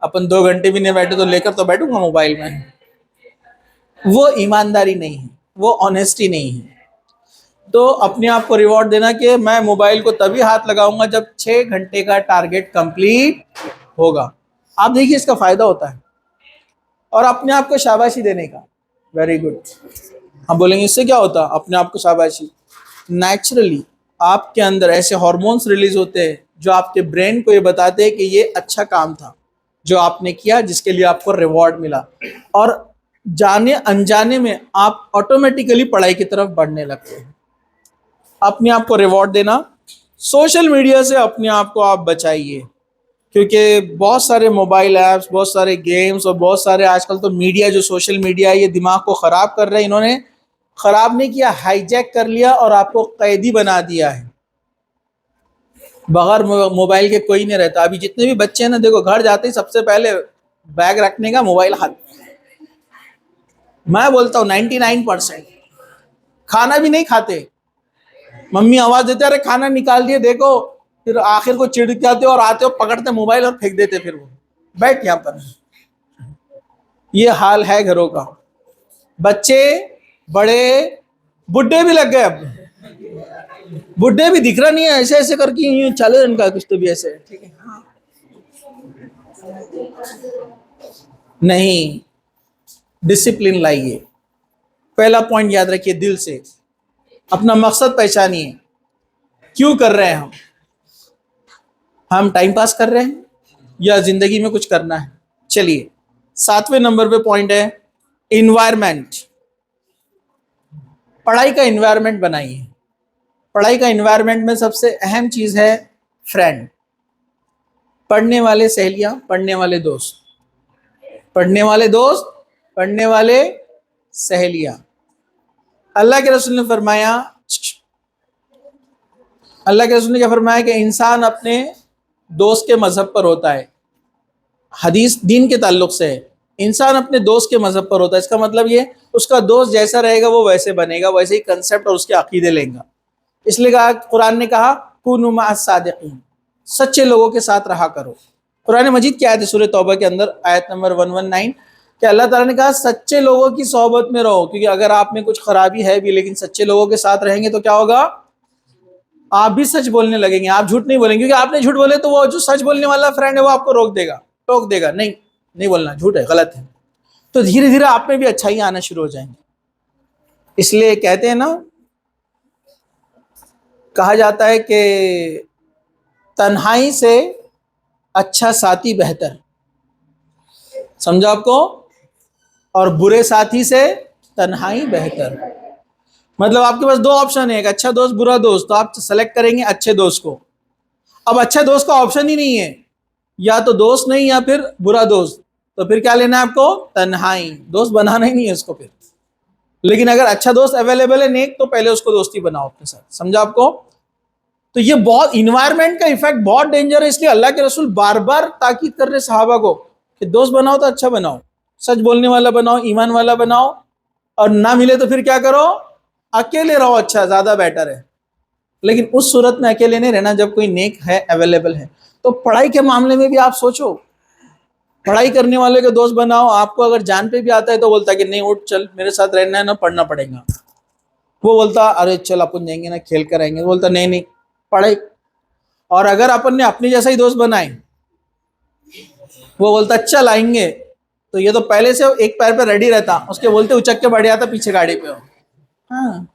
अपन 2 घंटे भी नहीं बैठे तो लेकर तो बैठूंगा मोबाइल में। वो ईमानदारी नहीं है, वो ऑनेस्टी नहीं है। तो अपने आप को रिवॉर्ड देना कि मैं मोबाइल को तभी हाथ लगाऊंगा जब 6 घंटे का टारगेट कंप्लीट होगा। आप देखिए इसका फायदा होता है। और अपने आप को शाबाशी देने का, वेरी गुड। हम बोलेंगे इससे क्या होता, अपने आप को शाबाशी। नेचुरली आपके अंदर ऐसे हार्मोन्स रिलीज होते हैं जो आपके ब्रेन को ये बताते हैं कि ये अच्छा काम था जो आपने किया, जिसके लिए आपको रिवॉर्ड मिला। और जाने अनजाने में आप ऑटोमेटिकली पढ़ाई की तरफ बढ़ने लगते हैं। अपने आप को रिवॉर्ड देना। सोशल मीडिया से अपने आप को आप बचाइए, क्योंकि बहुत सारे मोबाइल ऐप्स, बहुत सारे गेम्स और बहुत सारे आजकल तो मीडिया, जो सोशल मीडिया है, ये दिमाग को ख़राब कर रहे हैं। इन्होंने ख़राब नहीं किया, हाईजैक कर लिया और आपको कैदी बना दिया है। बगैर मोबाइल के कोई नहीं रहता। अभी जितने भी बच्चे हैं ना, देखो घर जाते ही सबसे पहले बैग रखने का मोबाइल हाथ। मैं बोलता हूँ 99% खाना भी नहीं खाते। मम्मी आवाज़ देते अरे खाना निकाल दिए देखो, फिर आखिर को चिढ़ जाते और आते हो पकड़ते मोबाइल और फेंक देते। फिर वो बैठ यहाँ पर। ये हाल है घरों का। बच्चे, बड़े, बुढ़े भी लग गए। अब बुढ़े भी दिख रहा नहीं है, ऐसे ऐसे करके यूं चले इनका कुछ तो भी ऐसे, ठीक है। हाँ। नहीं, डिसिप्लिन लाइए। पहला पॉइंट याद रखिए, दिल से अपना मकसद पहचानिए। क्यों कर रहे हैं हम टाइम पास कर रहे हैं या जिंदगी में कुछ करना है? चलिए 7वें नंबर पे पॉइंट है इन्वायरमेंट। पढ़ाई का इन्वायरमेंट बनाइए। पढ़ाई का इन्वायरमेंट में सबसे अहम चीज है फ्रेंड। पढ़ने वाले सहेलियां, पढ़ने वाले दोस्त, पढ़ने वाले दोस्त, पढ़ने वाले सहेलियां। अल्लाह के रसूल ने फरमाया, अल्लाह के रसूल ने क्या फरमाया कि इंसान अपने दोस्त के मजहब पर होता है। हदीस दीन के ताल्लुक से है, इंसान अपने दोस्त के मजहब पर होता है। इसका मतलब ये, उसका दोस्त जैसा रहेगा वो वैसे बनेगा, वैसे ही कंसेप्ट और उसके अकीदे लेगा। इसलिए कहा, कुरान ने कहा कुनू मअस सादिकीन, सच्चे लोगों के साथ रहा करो। कुरान मजीद की आयत है सूरह तौबा के अंदर, आयत नंबर 119, कि अल्लाह ताला ने कहा सच्चे लोगों की सोहबत में रहो। क्योंकि अगर आप में कुछ खराबी है भी लेकिन सच्चे लोगों के साथ रहेंगे तो क्या होगा, आप भी सच बोलने लगेंगे, आप झूठ नहीं बोलेंगे। क्योंकि आपने झूठ बोले तो वो जो सच बोलने वाला फ्रेंड है वो आपको रोक देगा, टोक देगा, नहीं नहीं बोलना, झूठ है, गलत है। तो धीरे धीरे आप में भी अच्छाई आना शुरू हो जाएंगे। इसलिए कहते हैं ना, कहा जाता है कि तन्हाई से अच्छा साथी बेहतर, समझा आपको? और बुरे साथी से तन्हाई बेहतर। मतलब आपके पास दो ऑप्शन है, एक अच्छा दोस्त, बुरा दोस्त। तो आप सेलेक्ट करेंगे अच्छे दोस्त को। अब अच्छा दोस्त का ऑप्शन ही नहीं है, या तो दोस्त नहीं या फिर बुरा दोस्त, तो फिर क्या लेना है आपको? तन्हाई। दोस्त बनाना ही नहीं है उसको फिर। लेकिन अगर अच्छा दोस्त अवेलेबल है नेक, तो पहले उसको दोस्ती बनाओ अपने साथ, समझा आपको? तो ये बहुत इन्वायरमेंट का इफेक्ट बहुत डेंजर है। इसलिए अल्लाह के रसूल बार बार ताकीद कर रहे सहाबा को कि दोस्त बनाओ तो अच्छा बनाओ, सच बोलने वाला बनाओ, ईमान वाला बनाओ, और ना मिले तो फिर क्या करो, अकेले रहो, अच्छा ज्यादा बेटर है। लेकिन उस सूरत में अकेले नहीं रहना जब कोई नेक है, अवेलेबल है। तो पढ़ाई के मामले में भी आप सोचो, पढ़ाई करने वाले के दोस्त बनाओ। आपको अगर जान पे भी आता है तो बोलता है कि नहीं उठ चल, मेरे साथ रहना है ना, पढ़ना पड़ेगा। वो बोलता अरे चल अपन जाएंगे ना, खेल कर आएंगे। बोलता नहीं नहीं, पढ़ाई। और अगर अपन ने अपने जैसा ही दोस्त बनाए, वो बोलता चल आएंगे, तो ये तो पहले से एक पैर पे रेडी रहता, उसके बोलते उचक के बढ़ जाता पीछे गाड़ी पे हो। हाँ।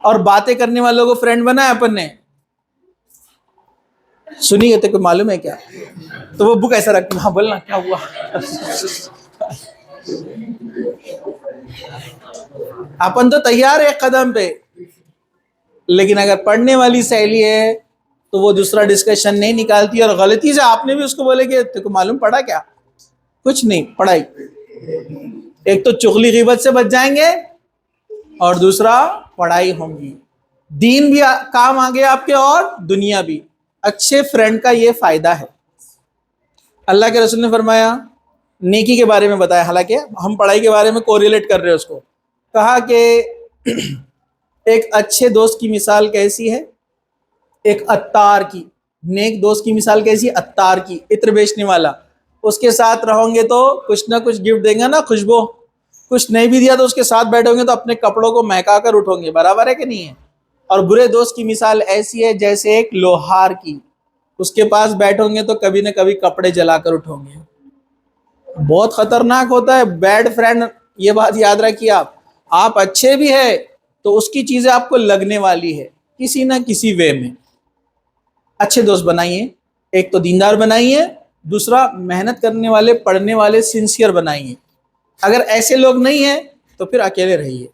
और बातें करने वालों को फ्रेंड बनाया अपन ने, सुनी है तो मालूम है क्या, तो वो बुक ऐसा रखती, हाँ बोलना क्या हुआ। अपन तो तैयार है एक कदम पे, लेकिन अगर पढ़ने वाली सहेली है तो वो दूसरा डिस्कशन नहीं निकालती, और गलती से आपने भी उसको बोले कि तेको मालूम पड़ा क्या, कुछ नहीं, पढ़ाई। एक तो चुगली गिबत से बच जाएंगे और दूसरा पढ़ाई होंगी, दीन भी काम आ गया आपके और दुनिया भी। अच्छे फ्रेंड का ये फायदा है। अल्लाह के रसूल ने फरमाया, नेकी के बारे में बताया, हालांकि हम पढ़ाई के बारे में कोरिलेट कर रहे हैं उसको। कहा कि एक अच्छे दोस्त की मिसाल कैसी है, एक अत्तार की। नेक दोस्त की मिसाल कैसी है? अत्तार की, इत्र बेचने वाला। उसके साथ रहोगे तो कुछ ना कुछ गिफ्ट देंगे ना, खुशबू, कुछ नहीं भी दिया तो उसके साथ बैठोगे तो अपने कपड़ों को महका कर उठोगे, बराबर है कि नहीं है। और बुरे दोस्त की मिसाल ऐसी है जैसे एक लोहार की, उसके पास बैठोगे तो कभी ना कभी कपड़े जलाकर उठोगे। बहुत खतरनाक होता है बैड फ्रेंड, ये बात याद रखिए। आप अच्छे भी है तो उसकी चीजें आपको लगने वाली है किसी ना किसी वे में। अच्छे दोस्त बनाइए, एक तो दीनदार बनाइए, दूसरा मेहनत करने वाले, पढ़ने वाले, सिंसियर बनाइए। अगर ऐसे लोग नहीं है तो फिर अकेले रहिए।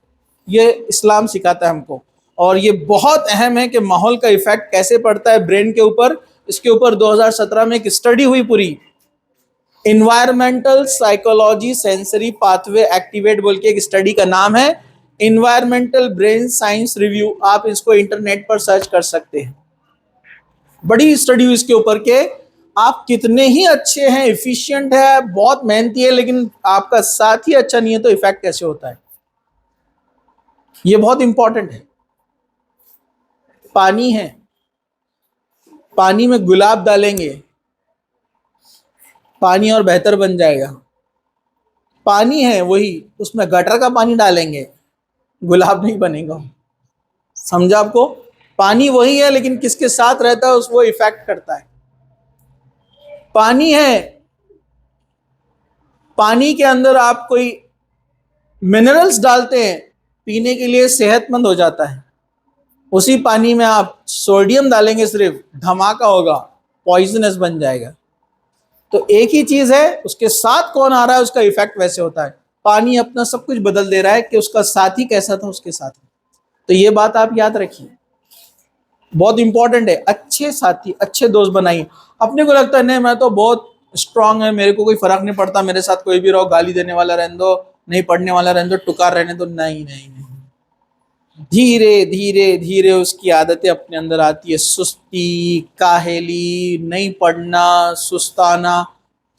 ये इस्लाम सिखाता है हमको। और ये बहुत अहम है कि माहौल का इफेक्ट कैसे पड़ता है ब्रेन के ऊपर। इसके ऊपर 2017 में एक स्टडी हुई पूरी, environmental psychology sensory pathway activate बोल के एक स्टडी का नाम है, इन्वायरमेंटल ब्रेन साइंस रिव्यू। आप इसको इंटरनेट पर सर्च कर सकते हैं। बड़ी स्टडी हुई इसके ऊपर के आप कितने ही अच्छे हैं, एफिशिएंट है, बहुत मेहनती है, लेकिन आपका साथ ही अच्छा नहीं है तो इफेक्ट कैसे होता है। ये बहुत इंपॉर्टेंट है। पानी है, पानी में गुलाब डालेंगे, पानी और बेहतर बन जाएगा। पानी है वही, उसमें गटर का पानी डालेंगे, गुलाब नहीं बनेगा। समझा आपको। पानी वही है लेकिन किसके साथ रहता है उसको इफेक्ट करता है। पानी है, पानी के अंदर आप कोई मिनरल्स डालते हैं, पीने के लिए सेहतमंद हो जाता है। उसी पानी में आप सोडियम डालेंगे, सिर्फ धमाका होगा, पॉइजनस बन जाएगा। तो एक ही चीज है, उसके साथ कौन आ रहा है उसका इफेक्ट वैसे होता है। पानी अपना सब कुछ बदल दे रहा है कि उसका साथी कैसा था उसके साथ। तो ये बात आप याद रखिए, बहुत इंपॉर्टेंट है। अच्छे साथी, अच्छे दोस्त बनाइए। अपने को लगता है नहीं मैं तो बहुत स्ट्रांग है, मेरे को कोई फर्क नहीं पड़ता, मेरे साथ कोई भी रहो, गाली देने वाला रहने दो, नहीं पढ़ने वाला रहने दो, टुकार रहने दो। नहीं नहीं नहीं, धीरे धीरे धीरे उसकी आदतें अपने अंदर आती है। सुस्ती, काहेली, नहीं पढ़ना, सुस्ताना,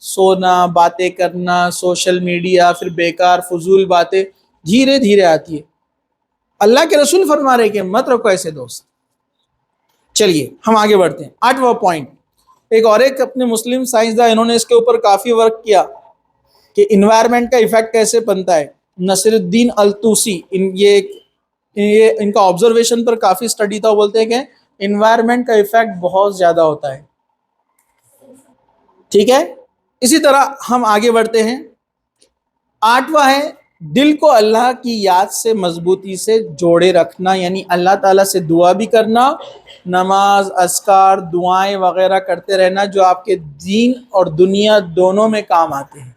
सोना, बातें करना, सोशल मीडिया, फिर बेकार फजूल बातें धीरे धीरे आती है। अल्लाह के रसूल फरमा रहे कि मत रखो ऐसे दोस्त। चलिए हम आगे बढ़ते हैं। 8वां पॉइंट, एक अपने मुस्लिम साइंसदान, इन्होंने इसके ऊपर काफी वर्क किया कि इन्वायरमेंट का इफेक्ट कैसे बनता है। नसीरुद्दीन अल-तूसी, ये इनका ऑब्जर्वेशन पर काफी स्टडी था। वो बोलते हैं कि इन्वायरमेंट का इफेक्ट बहुत ज्यादा होता है। ठीक है, इसी तरह हम आगे बढ़ते हैं। 8वां है दिल को अल्लाह की याद से मजबूती से जोड़े रखना, यानी अल्लाह ताला से दुआ भी करना, नमाज, अस्कार, दुआएं वगैरह करते रहना जो आपके दीन और दुनिया दोनों में काम आते हैं।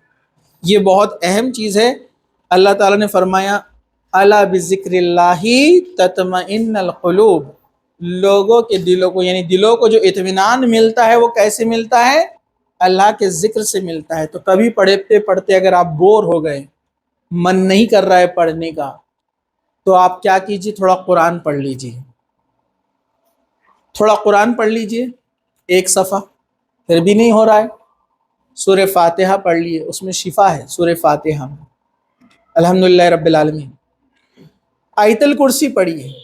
ये बहुत अहम चीज़ है। अल्लाह ताला ने फरमाया अला बिज़िक्रिल्लाहि तत्मइन्नुल क़ुलूब, लोगों के दिलों को, यानी दिलों को जो इत्मीनान मिलता है वो कैसे मिलता है, अल्लाह के जिक्र से मिलता है। तो कभी पढ़ते पढ़ते अगर आप बोर हो गए, मन नहीं कर रहा है पढ़ने का, तो आप क्या कीजिए, थोड़ा कुरान पढ़ लीजिए। थोड़ा कुरान पढ़ लीजिए, एक सफ़ा, फिर भी नहीं हो रहा है, सूरह फातिहा पढ़ लिए, उसमें शिफा है सूरह फातिहा में। अल्हम्दुलिल्लाह रब्बिल आलमीन। आयतल कुर्सी पढ़िए,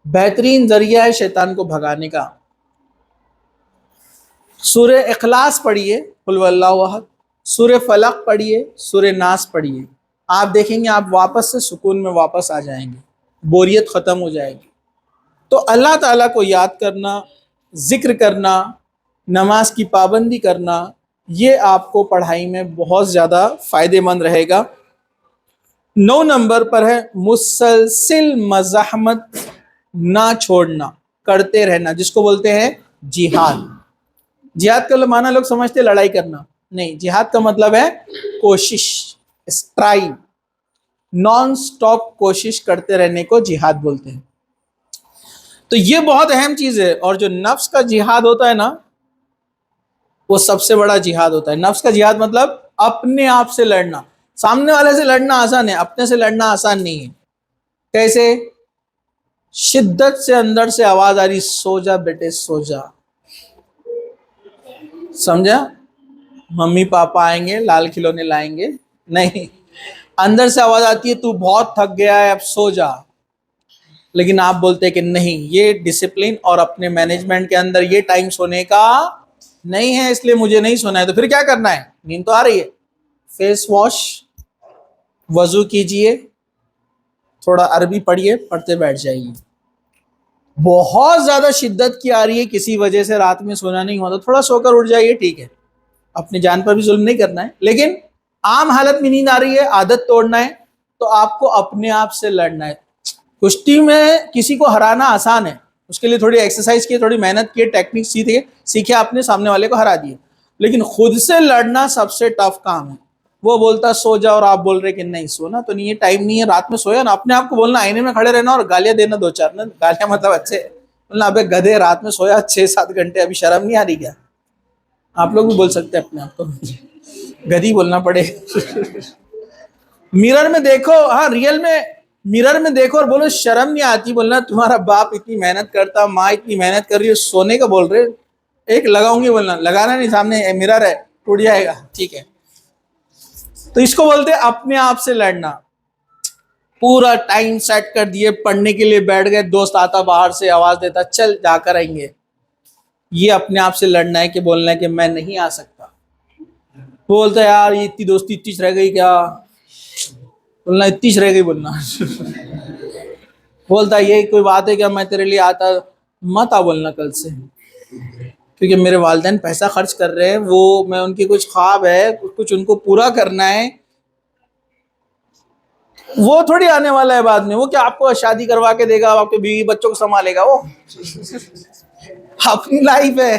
बेहतरीन जरिया है शैतान को भगाने का। सूरह इखलास पढ़िए, कुल वल्लाहु अहद, सूरह फलक पढ़िए, सूरह नास पढ़िए। आप देखेंगे आप वापस से सुकून में वापस आ जाएंगे, बोरियत ख़त्म हो जाएगी। तो अल्लाह ताला को याद करना, जिक्र करना, नमाज की पाबंदी करना, ये आपको पढ़ाई में बहुत ज़्यादा फ़ायदेमंद रहेगा। 9 नंबर पर है मुसलसिल मज़ाहमत, ना छोड़ना, करते रहना, जिसको बोलते हैं जिहाद। जिहाद का माना लोग समझते लड़ाई करना, नहीं, जिहाद का मतलब है कोशिश, स्ट्राइव, नॉन स्टॉप कोशिश करते रहने को जिहाद बोलते हैं। तो ये बहुत अहम चीज है। और जो नफ्स का जिहाद होता है ना, वो सबसे बड़ा जिहाद होता है। नफ्स का जिहाद मतलब अपने आप से लड़ना। सामने वाले से लड़ना आसान है, अपने से लड़ना आसान नहीं है। कैसे? शिद्दत से अंदर से आवाज आ रही, सो जा बेटे सो जा, समझा? मम्मी पापा आएंगे, लाल खिलौने लाएंगे, नहीं, अंदर से आवाज आती है तू बहुत थक गया है अब सो जा। लेकिन आप बोलते हैं कि नहीं, ये डिसिप्लिन और अपने मैनेजमेंट के अंदर ये टाइम सोने का नहीं है, इसलिए मुझे नहीं सोना है। तो फिर क्या करना है? नींद तो आ रही है, फेस वॉश, वजू कीजिए, थोड़ा अरबी पढ़िए, पढ़ते बैठ जाइए। बहुत ज्यादा शिद्दत की आ रही है, किसी वजह से रात में सोना नहीं होता, थोड़ा सोकर उठ जाइए, ठीक है, अपनी जान पर भी जुल्म नहीं करना है। लेकिन आम हालत में नींद आ रही है, आदत तोड़ना है, तो आपको अपने आप से लड़ना है। कुश्ती में किसी को हराना आसान है, उसके लिए थोड़ी एक्सरसाइज की, थोड़ी मेहनत की, टेक्निक सीखे आपने, सामने वाले को हरा दिए। लेकिन खुद से लड़ना सबसे टफ काम है। वो बोलता सो जा और आप बोल रहे कि नहीं, सोना तो नहीं है, टाइम नहीं है, रात में सोया ना। अपने आप को बोलना, आईने में खड़े रहना और गालियां देना, दो चार ना, गालियां मतलब अच्छे बोलना, अबे गधे रात में सोया 6-7 घंटे, अभी शर्म नहीं आ रही क्या? आप लोग भी बोल सकते हैं अपने आप को, गधी बोलना पड़े। मिरर में देखो, हाँ रियल में मिरर में देखो और बोलो शर्म नहीं आती? बोलना तुम्हारा बाप इतनी मेहनत करता, माँ इतनी मेहनत कर रही है, सोने का बोल रहे, एक लगाऊंगी, बोलना लगाना नहीं, सामने मिरर है, टूट जाएगा, ठीक है। तो इसको बोलते हैं अपने आप से लड़ना। पूरा टाइम सेट कर दिए, पढ़ने के लिए बैठ गए, दोस्त आता बाहर से आवाज देता चल जाकर आएंगे, ये अपने आप से लड़ना है कि बोलना है कि मैं नहीं आ सकता। बोलता है यार ये इतनी दोस्ती इतनी रह गई क्या, बोलना इतनी रह गई, बोलना। बोलता है ये कोई बात है क्या, मैं तेरे लिए आता, मत आ बोलना कल से, क्योंकि मेरे वालिदैन पैसा खर्च कर रहे हैं, वो मैं उनकी कुछ ख्वाब है, कुछ उनको पूरा करना है, वो थोड़ी आने वाला है बाद में। वो क्या आपको शादी करवा के देगा, आपके बीवी बच्चों को संभालेगा? वो अपनी लाइफ है।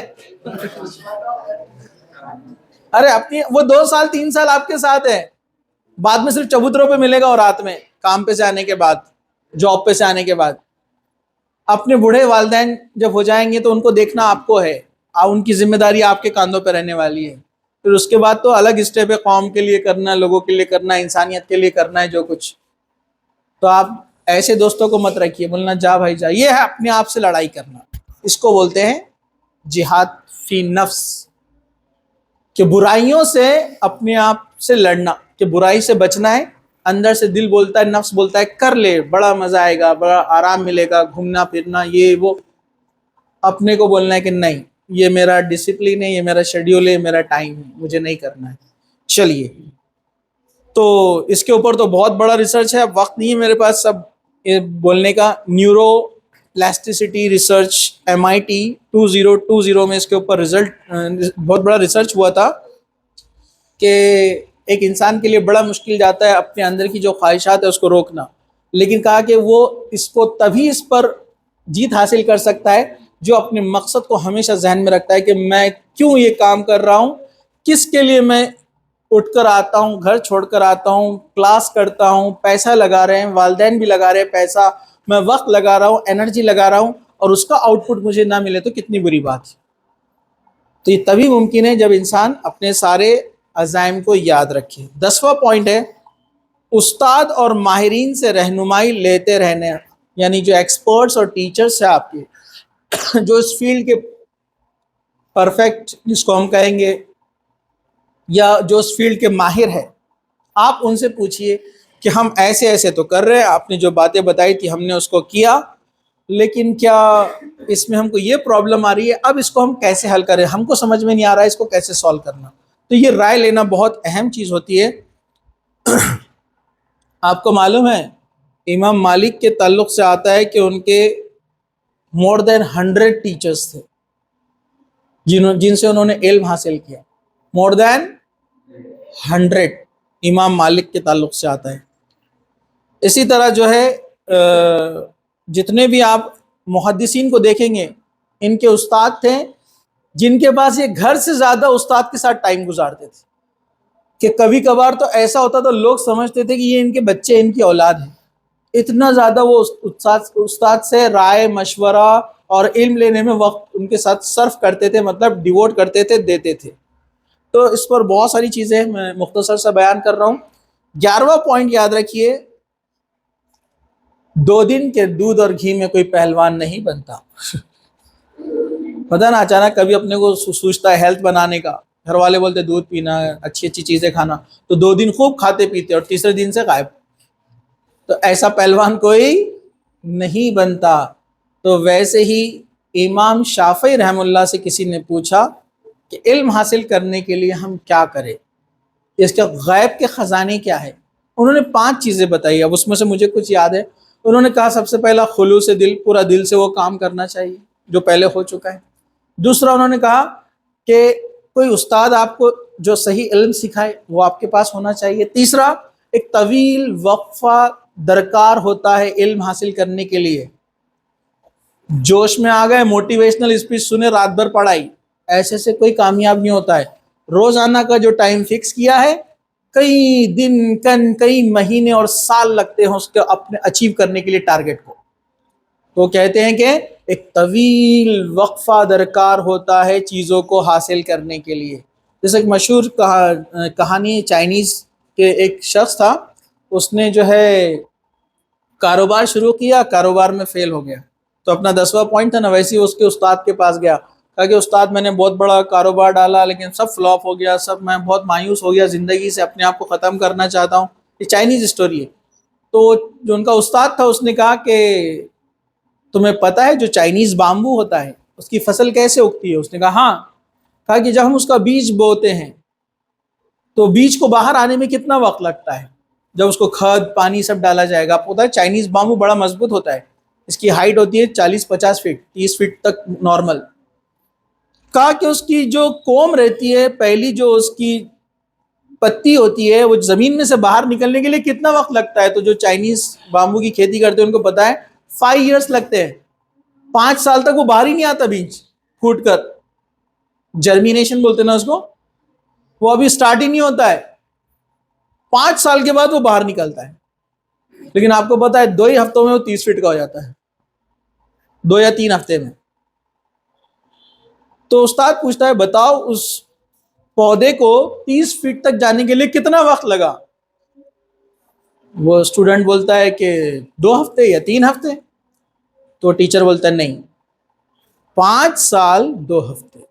अरे अपनी, वो 2 साल 3 साल आपके साथ है, बाद में सिर्फ चबूतरों पे मिलेगा, और रात में काम पे से आने के बाद, जॉब पे से आने के बाद। अपने बूढ़े वालिदैन जब हो जाएंगे तो उनको देखना आपको है, उनकी जिम्मेदारी आपके कांधों पर रहने वाली है। फिर उसके बाद तो अलग स्टेप है, कौम के लिए करना, लोगों के लिए करना, इंसानियत के लिए करना है जो कुछ। तो आप ऐसे दोस्तों को मत रखिए, बोलना जा भाई जा। ये है अपने आप से लड़ाई करना, इसको बोलते हैं जिहाद फी नफ्स, कि बुराइयों से अपने आप से लड़ना, कि बुराई से बचना है। अंदर से दिल बोलता है, नफ्स बोलता है कर ले, बड़ा मजा आएगा, बड़ा आराम मिलेगा, घूमना फिरना ये वो। अपने को बोलना है कि नहीं, ये मेरा डिसिप्लिन है, ये मेरा शेड्यूल है, मेरा टाइम है, मुझे नहीं करना है। चलिए, तो इसके ऊपर तो बहुत बड़ा रिसर्च है, अब वक्त नहीं है मेरे पास सब ये बोलने का। न्यूरो प्लास्टिसिटी रिसर्च MIT 2020 में इसके ऊपर रिजल्ट, बहुत बड़ा रिसर्च हुआ था कि एक इंसान के लिए बड़ा मुश्किल जाता है अपने अंदर की जो ख्वाहिशात है उसको रोकना। लेकिन कहा कि वो इसको तभी इस पर जीत हासिल कर सकता है जो अपने मकसद को हमेशा जहन में रखता है कि मैं क्यों ये काम कर रहा हूँ, किसके लिए मैं उठकर आता हूँ, घर छोड़कर आता हूँ, क्लास करता हूँ, पैसा लगा रहे हैं, वालिदैन भी लगा रहे हैं पैसा, मैं वक्त लगा रहा हूँ, एनर्जी लगा रहा हूँ, और उसका आउटपुट मुझे ना मिले तो कितनी बुरी बात है। तो ये तभी मुमकिन है जब इंसान अपने सारे अज़ाइम को याद रखे। 10वां पॉइंट है उस्ताद और माहिरीन से रहनुमाई लेते रहने, यानी जो एक्सपर्ट्स और टीचर्स हैं आपके, जो इस फील्ड के परफेक्ट जिसको हम कहेंगे, या जो इस फील्ड के माहिर है, आप उनसे पूछिए कि हम ऐसे ऐसे तो कर रहे हैं, आपने जो बातें बताई थी हमने उसको किया, लेकिन क्या इसमें हमको ये प्रॉब्लम आ रही है, अब इसको हम कैसे हल करें, हमको समझ में नहीं आ रहा है इसको कैसे सॉल्व करना। तो ये राय लेना बहुत अहम चीज़ होती है। आपको मालूम है इमाम मालिक के ताल्लुक से आता है कि उनके मोर देन 100 टीचर्स थे जिनसे उन्होंने इल्म हासिल किया। मोर देन 100 इमाम मालिक के ताल्लुक से आता है। इसी तरह जो है जितने भी आप मुहद्दिसीन को देखेंगे, इनके उस्ताद थे जिनके पास ये घर से ज़्यादा उस्ताद के साथ टाइम गुजारते थे, कि कभी कभार तो ऐसा होता तो लोग समझते थे कि ये इनके बच्चे, इनकी औलाद है। इतना ज़्यादा वो उस्ताद से राय मशवरा और इल्म लेने में वक्त उनके साथ सर्फ करते थे, मतलब डिवोट करते थे, देते थे। तो इस पर बहुत सारी चीज़ें मैं मुख्तसर सा बयान कर रहा हूँ। 11वां पॉइंट याद रखिए, 2 दिन के दूध और घी में कोई पहलवान नहीं बनता। पता ना, अचानक कभी अपने को सोचता है हेल्थ बनाने का, घर वाले बोलते दूध पीना, अच्छी अच्छी चीज़ें खाना, तो 2 दिन खूब खाते पीते और तीसरे दिन से गायब। तो ऐसा पहलवान कोई नहीं बनता। तो वैसे ही इमाम शाफी रहमुल्लाह से किसी ने पूछा कि इल्म हासिल करने के लिए हम क्या करें, इसके गैब के ख़जाने क्या है। उन्होंने 5 चीज़ें बताई, अब उसमें से मुझे कुछ याद है। उन्होंने कहा सबसे पहला खुलूस दिल, पूरा दिल से वो काम करना चाहिए जो पहले हो चुका है। दूसरा उन्होंने कहा कि कोई उस्ताद आपको जो सही इल्म सिखाए वो आपके पास होना चाहिए। तीसरा, एक तवील वक्फा दरकार होता है इल्म हासिल करने के लिए। जोश में आ गए, मोटिवेशनल स्पीच सुने, रात भर पढ़ाई, ऐसे से कोई कामयाब नहीं होता है। रोजाना का जो टाइम फिक्स किया है, कई दिन कई महीने और साल लगते हैं उसके अपने अचीव करने के लिए टारगेट को। तो कहते हैं कि एक तवील वक्फा दरकार होता है चीज़ों को हासिल करने के लिए। जैसे एक मशहूर कहानी, चाइनीज़ के एक शख्स था, उसने जो है कारोबार शुरू किया, कारोबार में फेल हो गया। तो अपना 10वां पॉइंट था ना, वैसे ही उसके उस्ताद के पास गया, कहा कि उस्ताद मैंने बहुत बड़ा कारोबार डाला लेकिन सब फ्लॉप हो गया, सब, मैं बहुत मायूस हो गया ज़िंदगी से, अपने आप को ख़त्म करना चाहता हूँ। ये चाइनीज़ स्टोरी है। तो जो उनका उस्ताद था उसने कहा कि तुम्हें पता है जो चाइनीज़ बाम्बू होता है उसकी फसल कैसे उगती है? उसने कहा हाँ। कहा कि जब हम उसका बीज बोते हैं तो बीज को बाहर आने में कितना वक्त लगता है, जब उसको खाद पानी सब डाला जाएगा। आपको पता है चाइनीज़ बाम्बू बड़ा मजबूत होता है, इसकी हाइट होती है 40-50 फीट, 30 फीट तक नॉर्मल। कहा कि उसकी जो कोम रहती है, पहली जो उसकी पत्ती होती है, वो जमीन में से बाहर निकलने के लिए कितना वक्त लगता है? तो जो चाइनीज बाम्बू की खेती करते हैं उनको पता है 5 ईयर्स लगते हैं। 5 साल तक वो बाहर ही नहीं आता बीज फूट कर, जर्मिनेशन बोलते हैं ना उसको, वो अभी स्टार्ट ही नहीं होता है। 5 साल के बाद वो बाहर निकलता है। लेकिन आपको पता है 2 ही हफ्तों में वो 30 फीट का हो जाता है, 2 या 3 हफ्ते में। तो उस्ताद पूछता है बताओ उस पौधे को 30 फीट तक जाने के लिए कितना वक्त लगा? वो स्टूडेंट बोलता है कि 2 हफ्ते या 3 हफ्ते। तो टीचर बोलता है नहीं, 5 साल 2 हफ्ते।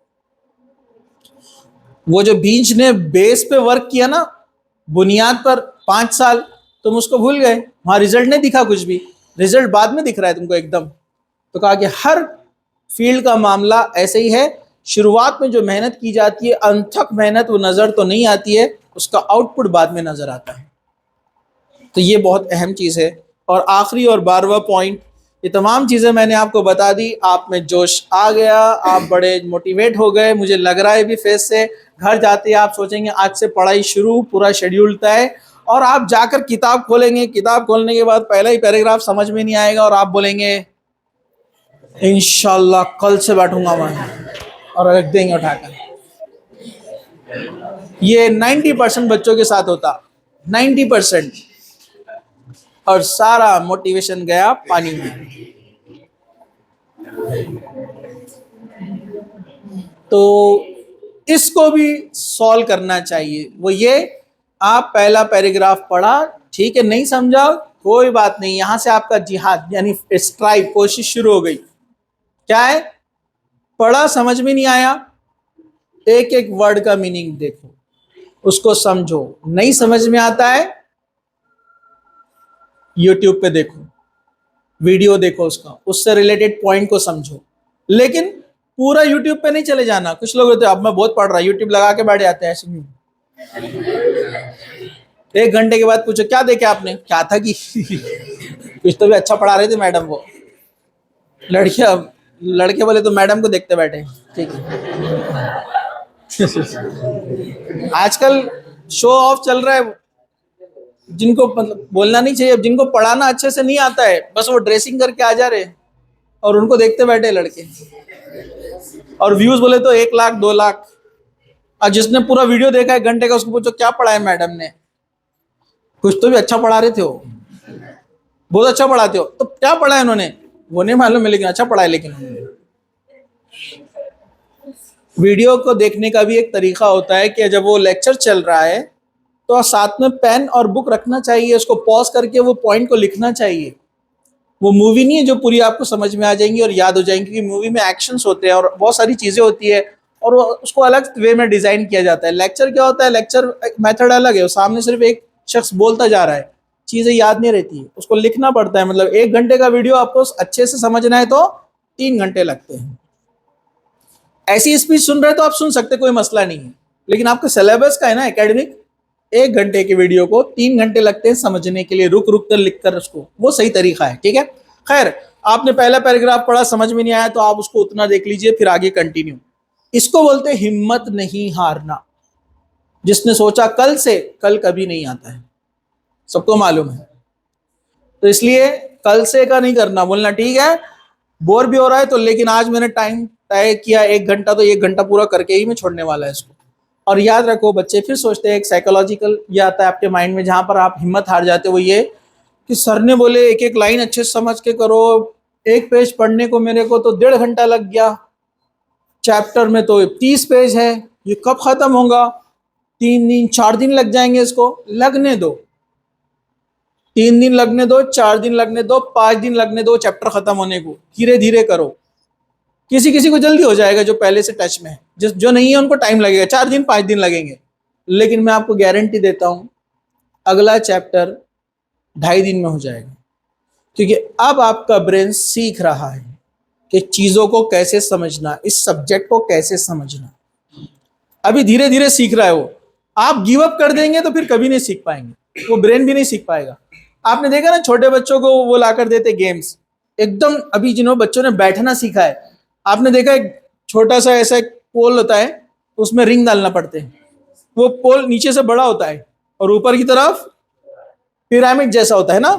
वो जो बीज ने बेस पे वर्क किया ना, बुनियाद पर 5 साल, तुम उसको भूल गए, वहां रिजल्ट नहीं दिखा कुछ भी, रिजल्ट बाद में दिख रहा है तुमको एकदम। तो कहा कि हर फील्ड का मामला ऐसे ही है, शुरुआत में जो मेहनत की जाती है, अनथक मेहनत, वो नज़र तो नहीं आती है, उसका आउटपुट बाद में नज़र आता है। तो ये बहुत अहम चीज़ है। और आखिरी और 12वां पॉइंट, ये तमाम चीज़ें मैंने आपको बता दी, आप में जोश आ गया, आप बड़े मोटिवेट हो गए, मुझे लग रहा है भी फेस से। घर जाते आप सोचेंगे आज से पढ़ाई शुरू, पूरा शेड्यूल तय, और आप जाकर किताब खोलेंगे, किताब खोलने के बाद पहला ही पैराग्राफ समझ में नहीं आएगा और आप बोलेंगे इंशाल्लाह कल से बैठूंगा मैं, और रख देंगे उठाकर। ये 90% बच्चों के साथ होता, 90%, और सारा मोटिवेशन गया पानी में। तो इसको भी सॉल्व करना चाहिए। वो ये, आप पहला पैराग्राफ पढ़ा, ठीक है, नहीं समझा कोई बात नहीं, यहां से आपका जिहाद यानी स्ट्राइक, कोशिश शुरू हो गई। क्या है? पढ़ा, समझ में नहीं आया, एक एक वर्ड का मीनिंग देखो, उसको समझो। नहीं समझ में आता है, यूट्यूब पे देखो, वीडियो देखो उसका, उससे रिलेटेड पॉइंट को समझो। लेकिन पूरा यूट्यूब पे नहीं चले जाना। कुछ लोग होते हैं अब मैं बहुत पढ़ रहा, यूट्यूब लगा के बैठ जाते हैं ऐसे। 1 घंटे के बाद पूछो क्या देखे आपने, क्या था कि कुछ तो भी अच्छा पढ़ा रहे थे मैडम वो। लड़कियां, लड़के बोले तो मैडम को देखते बैठे, ठीक है। आजकल शो ऑफ चल रहा है, जिनको मतलब बोलना नहीं चाहिए, जिनको पढ़ाना अच्छे से नहीं आता है, बस वो ड्रेसिंग करके आ जा रहे और उनको देखते बैठे लड़के, और व्यूज बोले तो 1 लाख 2 लाख। और जिसने पूरा वीडियो देखा है 1 घंटे का, उसको पूछो क्या पढ़ाया मैडम ने, कुछ तो भी अच्छा पढ़ा रहे थे, वो बहुत अच्छा पढ़ाते हो, तो क्या पढ़ा है उन्होंने वो नहीं मालूम है, लेकिन अच्छा पढ़ा है। लेकिन वीडियो को देखने का भी एक तरीका होता है कि जब वो लेक्चर चल रहा है तो साथ में पेन और बुक रखना चाहिए, उसको पॉज करके वो पॉइंट को लिखना चाहिए। वो मूवी नहीं है जो पूरी आपको समझ में आ जाएंगी और याद हो जाएंगी, क्योंकि मूवी में एक्शंस होते हैं और बहुत सारी चीज़ें होती है, और उसको अलग वे में डिज़ाइन किया जाता है। लेक्चर क्या होता है, लेक्चर मेथड अलग है, वो सामने सिर्फ एक शख्स बोलता जा रहा है, चीज़ें याद नहीं रहती है, उसको लिखना पड़ता है। मतलब 1 घंटे का वीडियो आपको अच्छे से समझना है तो 3 घंटे लगते हैं। ऐसी स्पीच सुन रहे तो आप सुन सकते, कोई मसला नहीं है, लेकिन आपके सिलेबस का है ना एकेडमिक, 1 घंटे की वीडियो को 3 घंटे लगते हैं समझने के लिए, रुक रुक कर लिख कर उसको, वो सही तरीका है। ठीक है, खैर आपने पहला पैराग्राफ पढ़ा, समझ में नहीं आया तो आप उसको उतना देख लीजिए, फिर आगे कंटिन्यू। इसको बोलते हैं हिम्मत नहीं हारना। जिसने सोचा कल से, कल कभी नहीं आता है, सबको मालूम है। तो इसलिए कल से का नहीं करना, बोलना ठीक है बोर भी हो रहा है तो, लेकिन आज मैंने टाइम तय किया 1 घंटा, तो 1 घंटा पूरा करके ही मैं छोड़ने वाला है इसको। और याद रखो बच्चे फिर सोचते हैं, एक साइकोलॉजिकल ये आता है आपके माइंड में जहां पर आप हिम्मत हार जाते हो, वो ये कि सर ने बोले एक एक लाइन अच्छे से समझ के करो, 1 पेज पढ़ने को मेरे को तो 1.5 घंटा लग गया, चैप्टर में तो 30 पेज है, ये कब खत्म होगा, 3 दिन 4 दिन लग जाएंगे, इसको लगने दो, 3 दिन लगने दो, 4 दिन लगने दो, 5 दिन लगने दो चैप्टर खत्म होने को, धीरे धीरे करो। किसी किसी को जल्दी हो जाएगा जो पहले से टच में है, जो नहीं है उनको टाइम लगेगा, 4 दिन 5 दिन लगेंगे, लेकिन मैं आपको गारंटी देता हूं अगला चैप्टर 2.5 दिन में हो जाएगा, क्योंकि अब आपका ब्रेन सीख रहा है कि चीजों को कैसे समझना, इस सब्जेक्ट को कैसे समझना, अभी धीरे धीरे सीख रहा है वो। आप गिव अप कर देंगे तो फिर कभी नहीं सीख पाएंगे, वो ब्रेन भी नहीं सीख पाएगा। आपने देखा ना छोटे बच्चों को वो लाकर देते गेम्स, एकदम अभी जिन्होंने बच्चों ने बैठना सीखा है, आपने देखा एक छोटा सा ऐसा एक पोल होता है, उसमें रिंग डालना पड़ते हैं, वो पोल नीचे से बड़ा होता है और ऊपर की तरफ पिरामिड जैसा होता है ना।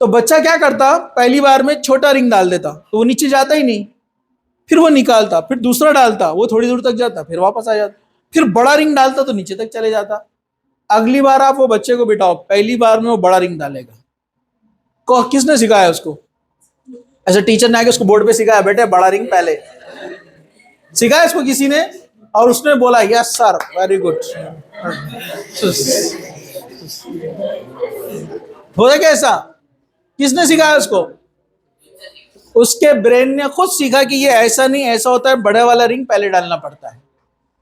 तो बच्चा क्या करता, पहली बार में छोटा रिंग डाल देता तो वो नीचे जाता ही नहीं, फिर वो निकालता, फिर दूसरा डालता, वो थोड़ी दूर तक जाता, फिर वापस आ जाता, फिर बड़ा रिंग डालता तो नीचे तक चले जाता। अगली बार आप वो बच्चे को बिठाओ, पहली बार में वो बड़ा रिंग डालेगा, किसने सिखाया उसको? ऐसे टीचर ने आके उसको बोर्ड पे सिखाया, बेटे बड़ा रिंग पहले सिखाया इसको किसी ने, और उसने बोला यस सर वेरी गुड, हो गया कैसा? किसने सिखाया उसको? उसके ब्रेन ने खुद सीखा कि ये ऐसा नहीं ऐसा होता है, बड़े वाला रिंग पहले डालना पड़ता है।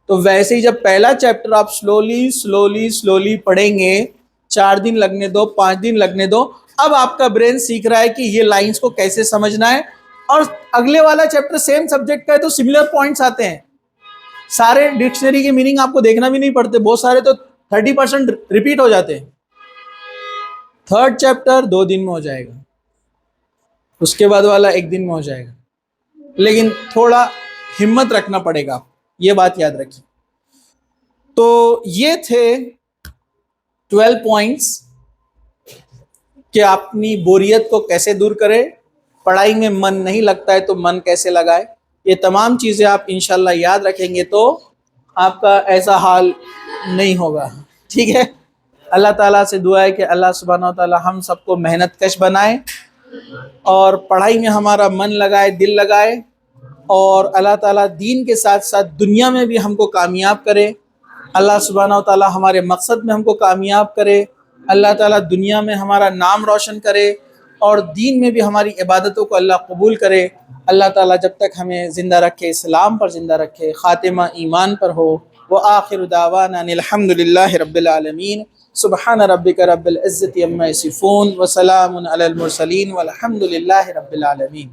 तो वैसे ही जब पहला चैप्टर आप स्लोली स्लोली स्लोली पढ़ेंगे, 4 दिन लगने दो, 5 दिन लगने दो, अब आपका ब्रेन सीख रहा है कि ये लाइंस को कैसे समझना है। और अगले वाला चैप्टर सेम सब्जेक्ट का है तो सिमिलर पॉइंट्स आते हैं, सारे डिक्शनरी के मीनिंग आपको देखना भी नहीं पड़ते, बहुत सारे तो 30% रिपीट हो जाते हैं। 3rd चैप्टर 2 दिन में हो जाएगा, उसके बाद वाला 1 दिन में हो जाएगा, लेकिन थोड़ा हिम्मत रखना पड़ेगा, ये बात याद रखिए। तो ये थे 12 पॉइंट्स कि अपनी बोरियत को कैसे दूर करें, पढ़ाई में मन नहीं लगता है तो मन कैसे लगाए। ये तमाम चीज़ें आप इंशाल्लाह याद रखेंगे तो आपका ऐसा हाल नहीं होगा। ठीक है, अल्लाह ताला से दुआ है कि अल्लाह सुब्हानहू व तआला हम सबको मेहनत कश बनाए और पढ़ाई में हमारा मन लगाए, दिल लगाए, और अल्लाह ताला दीन के साथ साथ दुनिया में भी हमको कामयाब करे। अल्लाह सुब्हानहू व तआला हमारे मकसद में हमको कामयाब करे। अल्लाह ताला दुनिया में हमारा नाम रोशन करे और दीन में भी हमारी इबादतों को अल्लाह कबूल करे। अल्लाह ताला जब तक हमें ज़िंदा रखे, इस्लाम पर ज़िंदा रखे, ख़ातिमा ईमान पर हो। व आखिर दावाना अल्हम्दुलिल्लाहि रब्बिल आलमीन। सुब्हान रब्बिका रब्बिल इज़्ज़ति अम्मा यसिफून व सलामुन अलल मुरसलीन वल्हम्दुलिल्लाहि रब्बिल आलमीन।